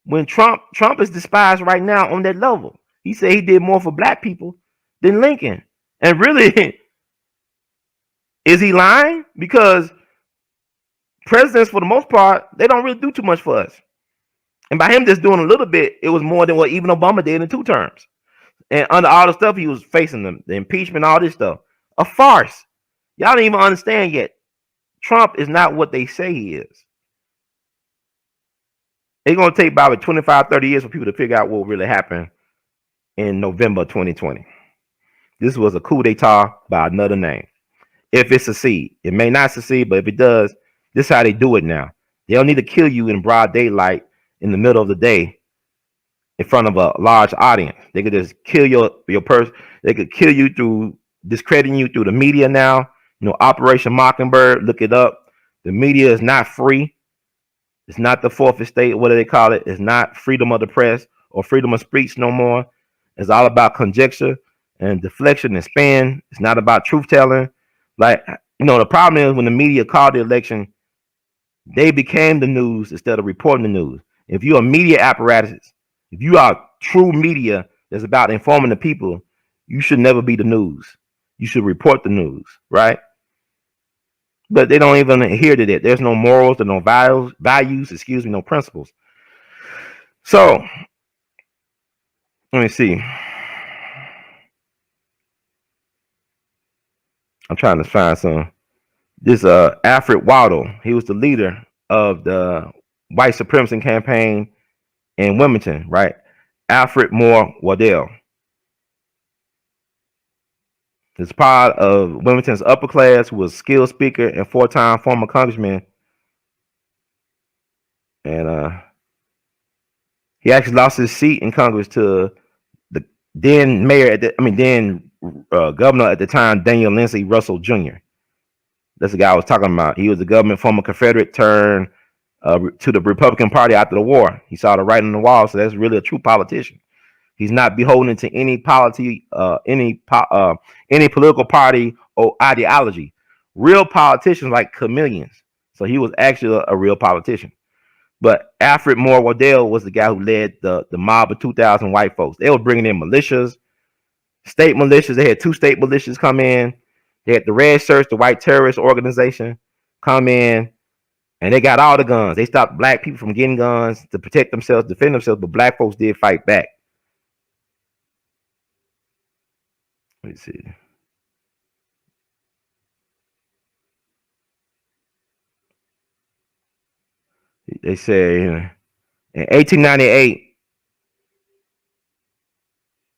When Trump is despised right now on that level. He said he did more for black people than Lincoln. And really, is he lying? Because presidents, for the most part, they don't really do too much for us. And by him just doing a little bit, it was more than what even Obama did in 2 terms. And under all the stuff he was facing, the impeachment, all this stuff, a farce. Y'all don't even understand yet. Trump is not what they say he is. It's going to take about 25, 30 years for people to figure out what really happened in November 2020. This was a coup d'etat by another name. If it succeeds, it may not succeed, but if it does, this is how they do it now. They don't need to kill you in broad daylight in the middle of the day in front of a large audience. They could just kill your person. They could kill you through discrediting you through the media now. Operation Mockingbird, look it up. The media is not free. It's not the fourth estate. What do they call it? It's not freedom of the press or freedom of speech no more. It's all about conjecture and deflection and spin. It's not about truth telling. Like, the problem is when the media called the election, they became the news instead of reporting the news. If you're a media apparatus, if you are true media that's about informing the people, you should never be the news. You should report the news, right? But they don't even adhere to that. There's no morals, there's no values, no principles. So let me see. I'm trying to find some. This Alfred Waddle, he was the leader of the white supremacy campaign in Wilmington, right? Alfred Moore Waddell. He's part of Wilmington's upper class, who was a skilled speaker and four-time former congressman. And he actually lost his seat in Congress to the then governor at the time, Daniel Lindsay Russell Jr. That's the guy I was talking about. He was the government former Confederate turned to the Republican Party after the war. He saw the writing on the wall, so that's really a true politician. He's not beholden to any any political party or ideology. Real politicians like chameleons. So he was actually a real politician. But Alfred Moore Waddell was the guy who led the mob of 2,000 white folks. They were bringing in militias, state militias. They had two state militias come in. They had the Red Shirts, the white terrorist organization, come in, and they got all the guns. They stopped black people from getting guns to protect themselves, defend themselves, but black folks did fight back. Let me see. They say in 1898.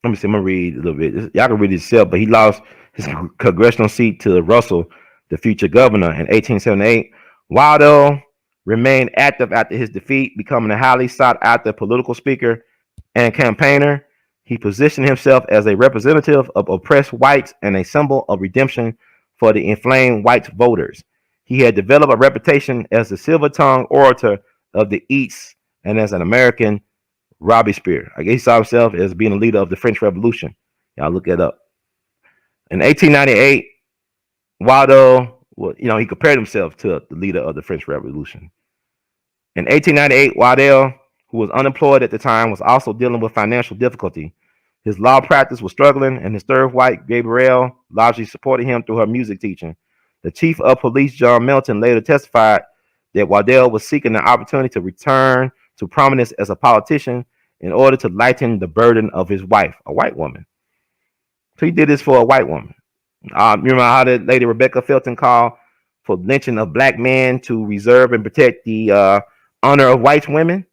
Let me see. I'm gonna read a little bit. Y'all can read it yourself. But he lost his congressional seat to Russell, the future governor, in 1878. Waddell remained active after his defeat, becoming a highly sought-after political speaker and campaigner. He positioned himself as a representative of oppressed whites and a symbol of redemption for the inflamed white voters. He had developed a reputation as the silver-tongued orator of the East and as an American Robespierre. I guess he saw himself as being a leader of the French Revolution. Y'all look it up. In 1898, Waddell, he compared himself to the leader of the French Revolution. In 1898, Waddell, who was unemployed at the time, was also dealing with financial difficulty. His law practice was struggling, and his third wife, Gabrielle, largely supported him through her music teaching. The chief of police, John Melton, later testified that Waddell was seeking an opportunity to return to prominence as a politician in order to lighten the burden of his wife, a white woman. So he did this for a white woman. Remember how that lady Rebecca Felton called for lynching of black men to reserve and protect the honor of white women?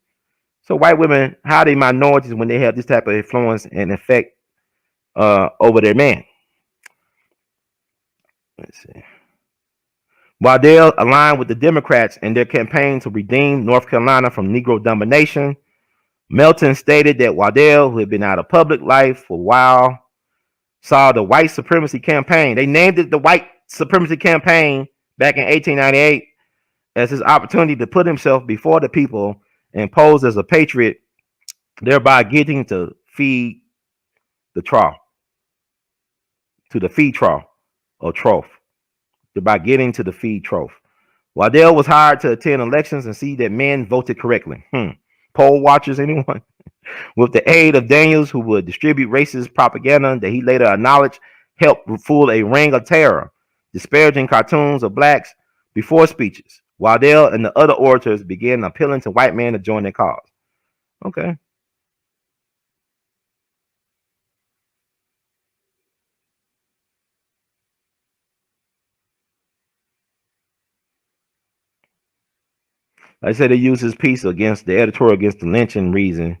So white women, how are they minorities when they have this type of influence and effect over their man? Let's see. Waddell aligned with the Democrats in their campaign to redeem North Carolina from Negro domination. Melton stated that Waddell, who had been out of public life for a while, saw the white supremacy campaign. They named it the white supremacy campaign back in 1898 as his opportunity to put himself before the people and pose as a patriot, thereby getting to feed the trough, to the feed trough or trough, thereby getting to the feed trough. Waddell was hired to attend elections and see that men voted correctly. Poll watchers, anyone? With the aid of Daniels, who would distribute racist propaganda that he later acknowledged helped fool a ring of terror, disparaging cartoons of blacks before speeches. Waddell and the other orators began appealing to white men to join their cause. Okay. Like I said, they used his piece against the editorial against the lynching reason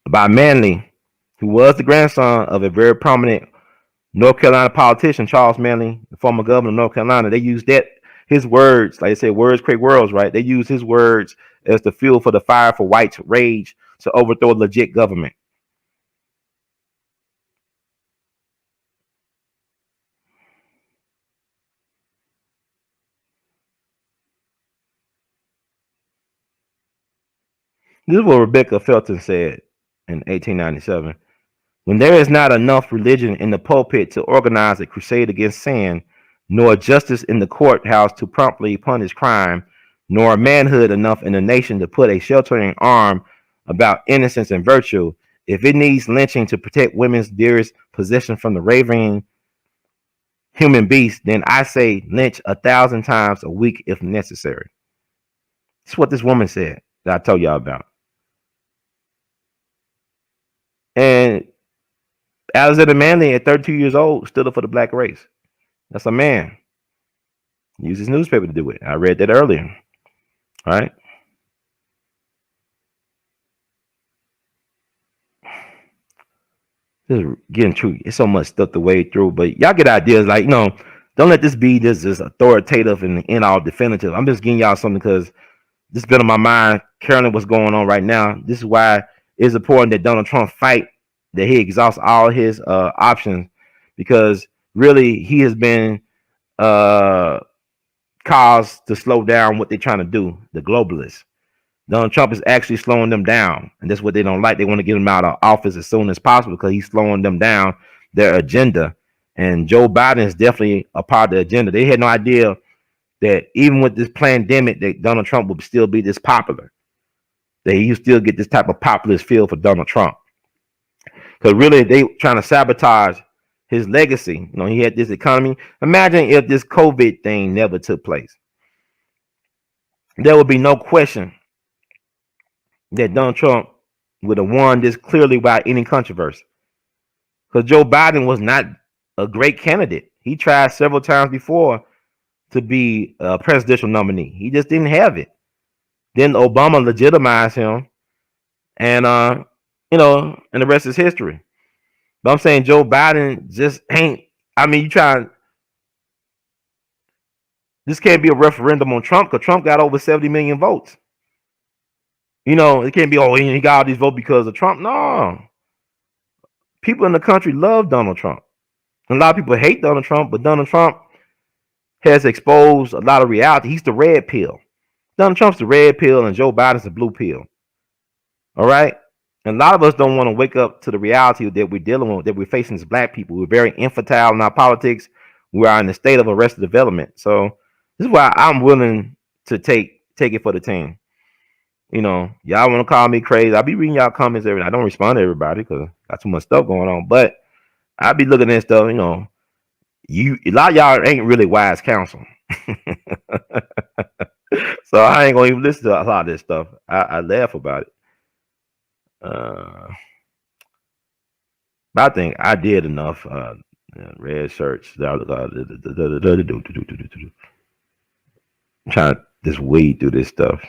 by Manley, who was the grandson of a very prominent North Carolina politician, Charles Manley, the former governor of North Carolina. They used his words, like I said, words create worlds, right? They used his words as the fuel for the fire for whites' rage to overthrow a legit government. This is what Rebecca Felton said. in 1897. When there is not enough religion in the pulpit to organize a crusade against sin, nor justice in the courthouse to promptly punish crime, nor manhood enough in the nation to put a sheltering arm about innocence and virtue, if it needs lynching to protect women's dearest possession from the raving human beast, then I say lynch 1,000 times a week if necessary. That's what this woman said that I told y'all about. And Alexander Manley, at 32 years old, stood up for the black race. That's a man. He used his newspaper to do it. I read that earlier. All right. Just getting through. It's so much stuff to wade through, but y'all get ideas. Like, don't let this be this authoritative and end all definitive. I'm just giving y'all something because this has been on my mind currently what's going on right now. This is why it's important that Donald Trump fight, that he exhausts all his options, because really he has been caused to slow down what they're trying to do, the globalists. Donald Trump is actually slowing them down, and that's what they don't like. They want to get him out of office as soon as possible because he's slowing them down, their agenda. And Joe Biden is definitely a part of the agenda. They had no idea that even with this pandemic, that Donald Trump would still be this popular, that he still get this type of populist feel for Donald Trump. Because really, they trying to sabotage his legacy. He had this economy. Imagine if this COVID thing never took place. There would be no question that Donald Trump would have won this clearly without any controversy. Because Joe Biden was not a great candidate. He tried several times before to be a presidential nominee. He just didn't have it. Then Obama legitimized him, and and the rest is history. But I'm saying Joe Biden just ain't. I mean, you trying. This can't be a referendum on Trump because Trump got over 70 million votes. It can't be, he got all these votes because of Trump. No. People in the country love Donald Trump. And a lot of people hate Donald Trump, but Donald Trump has exposed a lot of reality. He's the red pill. Donald Trump's the red pill and Joe Biden's the blue pill. All right? And a lot of us don't want to wake up to the reality that we're dealing with, that we're facing as black people. We're very infantile in our politics. We are in a state of arrested development. So this is why I'm willing to take it for the team. Y'all want to call me crazy. I'll be reading y'all comments every night. I don't respond to everybody because I got too much stuff going on. But I'll be looking at stuff, a lot of y'all ain't really wise counsel. So I ain't gonna even listen to a lot of this stuff. I laugh about it. But I think I did enough red shirts. I'm trying to just wade through this stuff.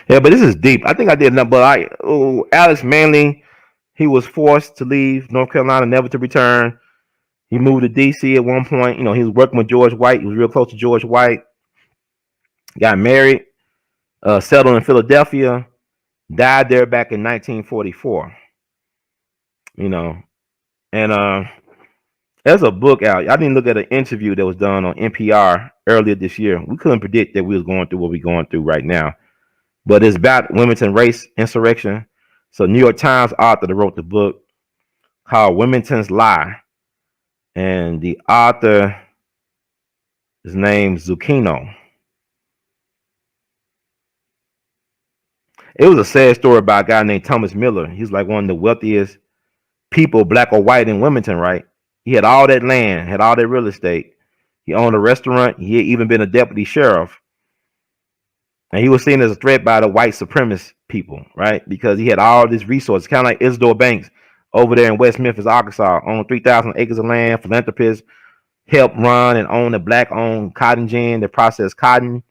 Yeah, but this is deep. I think I did enough. But Alex Manley, he was forced to leave North Carolina, never to return. He moved to D.C. at one point. He was working with George White. He was real close to George White. Got married, settled in Philadelphia, died there back in 1944. And there's a book out. I didn't look at an interview that was done on NPR earlier this year. We couldn't predict that we was going through what we're going through right now. But it's about Wilmington race insurrection. So New York Times author that wrote the book called Wilmington's Lie. And the author is named Zucchino. It was a sad story about a guy named Thomas Miller. He's like one of the wealthiest people, black or white, in Wilmington, right? He had all that land, had all that real estate. He owned a restaurant. He had even been a deputy sheriff. And he was seen as a threat by the white supremacist people, right? Because he had all these resources, kind of like Isidore Banks over there in West Memphis, Arkansas, owned 3,000 acres of land, philanthropist, helped run and own a black-owned cotton gin that processed cotton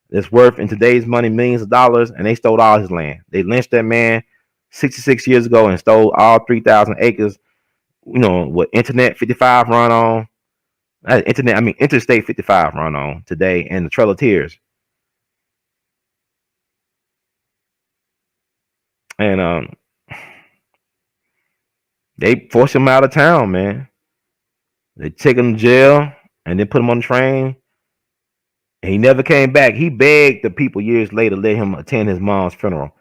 that's worth in today's money millions of dollars, and they stole all his land. They lynched that man 66 years ago and stole all 3,000 acres. What Internet 55 run on, Interstate 55 run on today, and the Trail of Tears. And they forced him out of town, man. They take him to jail. and then put him on the train. And he never came back. He begged the people years later to let him attend his mom's funeral.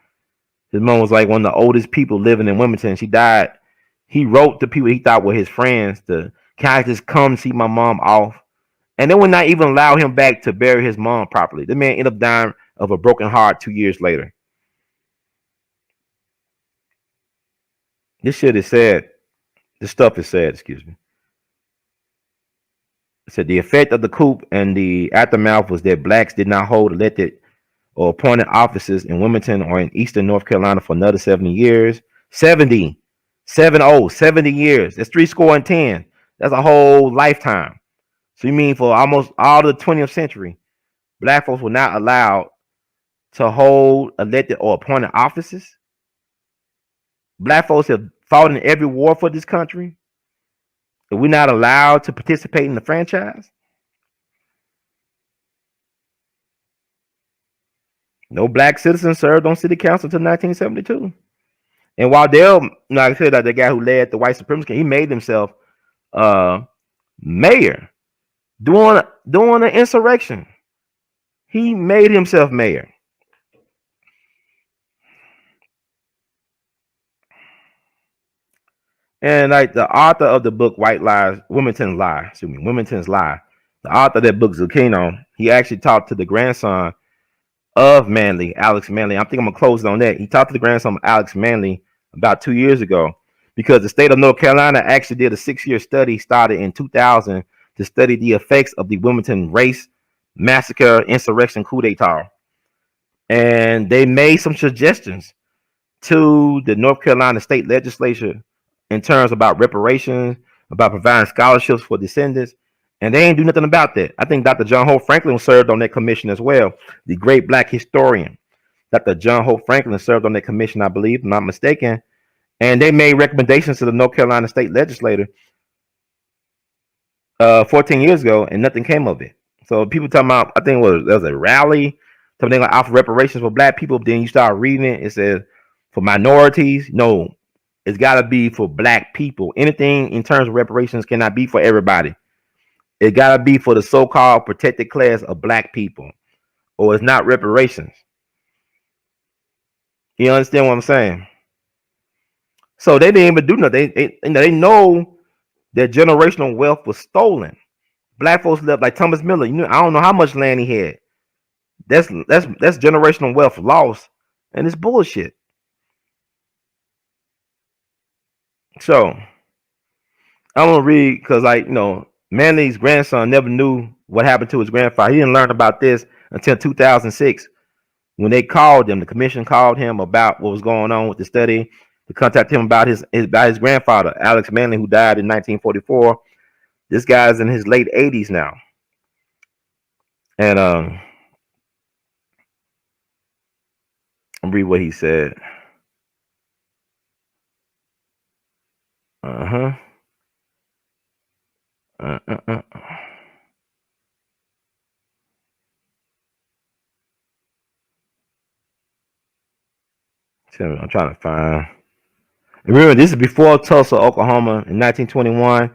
His mom was like one of the oldest people living in Wilmington. She died. He wrote to people he thought were his friends to, can I just come see my mom off? And they would not even allow him back to bury his mom properly. The man ended up dying of a broken heart 2 years later. This shit is sad. This stuff is sad, excuse me. It said the effect of the coup and the aftermath was that blacks did not hold elected or appointed offices in Wilmington or in eastern North Carolina for another 70 years. 70. 70 years. That's 70. That's a whole lifetime. So you mean for almost all the 20th century, black folks were not allowed to hold elected or appointed offices? Black folks have fought in every war for this country. And we're not allowed to participate in the franchise? No black citizens served on city council until 1972. And while Dale, like I said, that the guy who led the white supremacy, he made himself mayor during an insurrection. He made himself mayor. And like the author of the book White Lies, Wilmington's Lie, the author of that book, Zucchino, he actually talked to the grandson of Manley, Alex Manley. I think I'm gonna close on that. He talked to the grandson of Alex Manley about 2 years ago, because the state of North Carolina actually did a 6-year study started in 2000 to study the effects of the Wilmington race massacre, insurrection, coup d'etat. And they made some suggestions to the North Carolina state legislature in terms about reparations, about providing scholarships for descendants, and they ain't do nothing about that. I think Dr. John Hope Franklin served on that commission as well, the great black historian. Dr. John Hope Franklin served on that commission, I believe, if I'm not mistaken, and they made recommendations to the North Carolina state legislature 14 years ago, and nothing came of it. So people talking about, I think there was a rally, something like offer reparations for black people. Then you start reading it, it says for minorities. No, it's got to be for black people. Anything in terms of reparations cannot be for everybody. It got to be for the so-called protected class of black people, or it's not reparations. You understand what I'm saying? So they didn't even do nothing. They know that generational wealth was stolen. Black folks left, like Thomas Miller. I don't know how much land he had. That's generational wealth lost, and it's bullshit. So I'm gonna read, because Manley's grandson never knew what happened to his grandfather. He didn't learn about this until 2006, when they called him. The commission called him about what was going on with the study, to contact him about his grandfather, Alex Manley, who died in 1944. This guy's in his late 80s now, and I'll read what he said. I'm trying to find. Remember, this is before Tulsa, Oklahoma in 1921.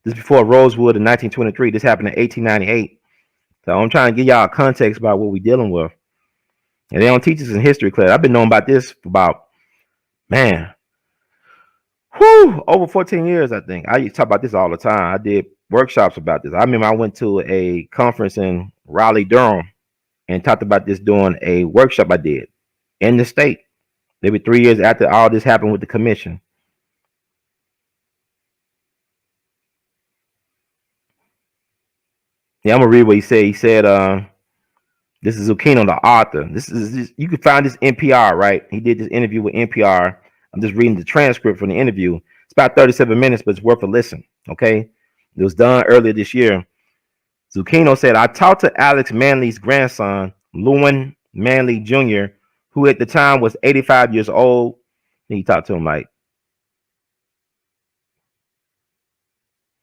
This is before Rosewood in 1923. This happened in 1898. So I'm trying to give y'all a context about what we're dealing with. And they don't teach us in history class. I've been knowing about this for about, over 14 years, I think. I used to talk about this all the time. I did workshops about this. I remember I went to a conference in Raleigh, Durham, and talked about this during a workshop I did in the state. Maybe 3 years after all this happened with the commission. Yeah, I'm gonna read what he said. He said, "This is Zucchino, the author. You can find this NPR, right? He did this interview with NPR. I'm just reading the transcript from the interview. It's about 37 minutes, but it's worth a listen. Okay, it was done earlier this year. Zucchino said, I talked to Alex Manley's grandson, Lewin Manley Jr., who at the time was 85 years old. He talked to him like,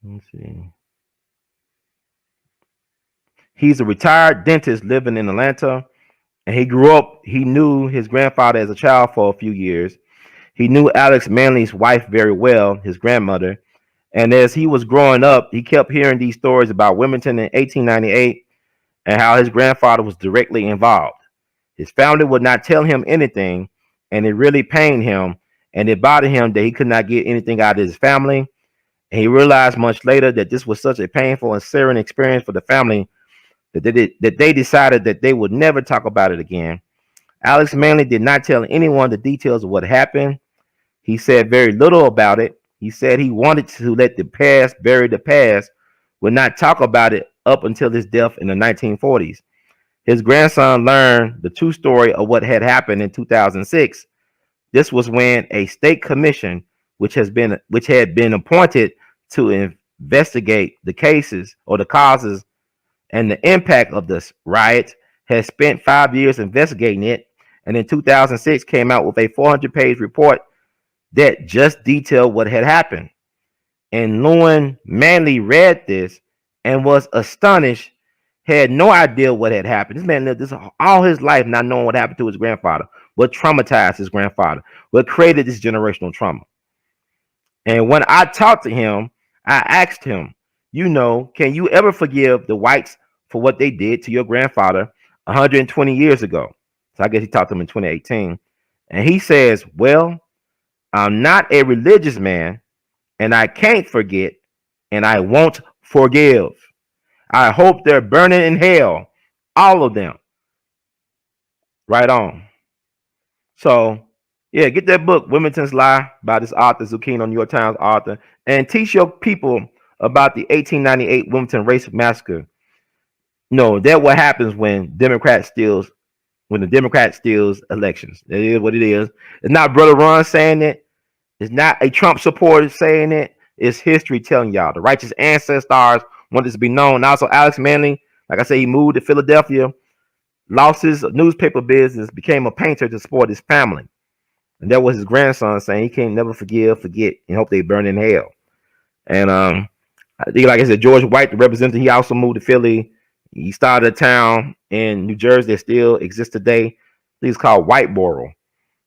let's see. He's a retired dentist living in Atlanta, and he grew up. He knew his grandfather as a child for a few years. He knew Alex Manley's wife very well, his grandmother, And as he was growing up, he kept hearing these stories about Wilmington in 1898 and how his grandfather was directly involved. His family would not tell him anything, and it really pained him, and it bothered him that he could not get anything out of his family. And he realized much later that this was such a painful and searing experience for the family that they decided that they would never talk about it again. Alex Manley did not tell anyone the details of what happened. He said very little about it. He said he wanted to let the past bury the past, would not talk about it up until his death in the 1940s. His grandson learned the true story of what had happened in 2006. This was when a state commission, which had been appointed to investigate the cases or the causes and the impact of this riot, had spent 5 years investigating it, and in 2006 came out with a 400-page report that just detailed what had happened. And Lewin Manley read this and was astonished, had no idea what had happened. This man lived this all his life not knowing what happened to his grandfather, what traumatized his grandfather, what created this generational trauma. And when I talked to him, I asked him, can you ever forgive the whites for what they did to your grandfather 120 years ago? So I guess he talked to him in 2018. And he says, well, I'm not a religious man, and I can't forget, and I won't forgive. I hope they're burning in hell, all of them. Right on. So, yeah, get that book, Wilmington's Lie, by this author, Zucchino, New York Times author, and teach your people about the 1898 Wilmington Race Massacre. That what happens when the Democrat steals elections. That is what it is. It's not Brother Ron saying it. It's not a Trump supporter saying it. It's history telling y'all. The righteous ancestors want this to be known. Also, Alex Manley, like I say, he moved to Philadelphia, lost his newspaper business, became a painter to support his family. And that was his grandson saying he can't never forgive, forget, and hope they burn in hell. And I think, like I said, George White, the representative, he also moved to Philly. He started a town in New Jersey that still exists today. I think it's called Whiteboro.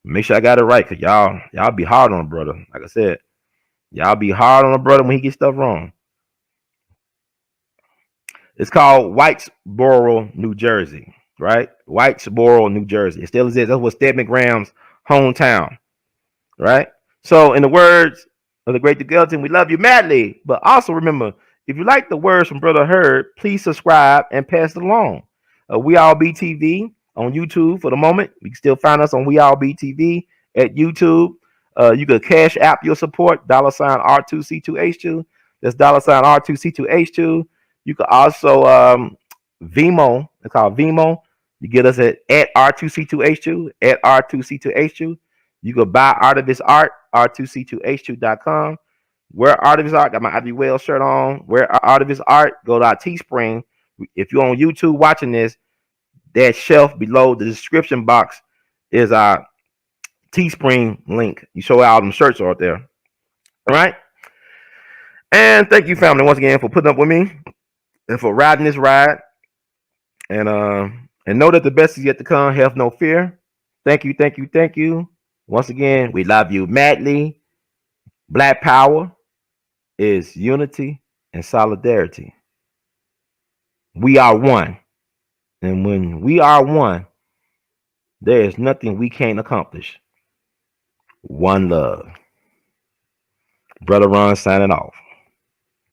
Make sure I got it right, because y'all be hard on a brother. Like I said, y'all be hard on a brother when he gets stuff wrong. It's called Whitesboro, New Jersey, right? Whitesboro, New Jersey. It still exists. That's what Stedman Graham's hometown, right? So, in the words of the great Gilton, we love you madly. But also remember, if you like the words from Brother Hurd, please subscribe and pass it along. We All BTV on YouTube for the moment. You can still find us on We All BTV at YouTube. You can cash app your support, $R2C2H2. That's $R2C2H2. You can also Vimo. It's called Vimo. You get us at R2C2H2, at R2C2H2. You can buy Artivist Art, R2C2H2.com. Wear Artivist Art. Got my I.D. shirt on. Wear Artivist Art. Go to our Teespring. If you're on YouTube watching this, that shelf below the description box is our Teespring link. You show all them shirts out there. All right. And thank you, family, once again for putting up with me and for riding this ride. And know that the best is yet to come. Have no fear. Thank you, thank you, thank you. Once again, we love you madly. Black power is unity and solidarity. We are one. And when we are one, there is nothing we can't accomplish. One love. Brother Ron signing off.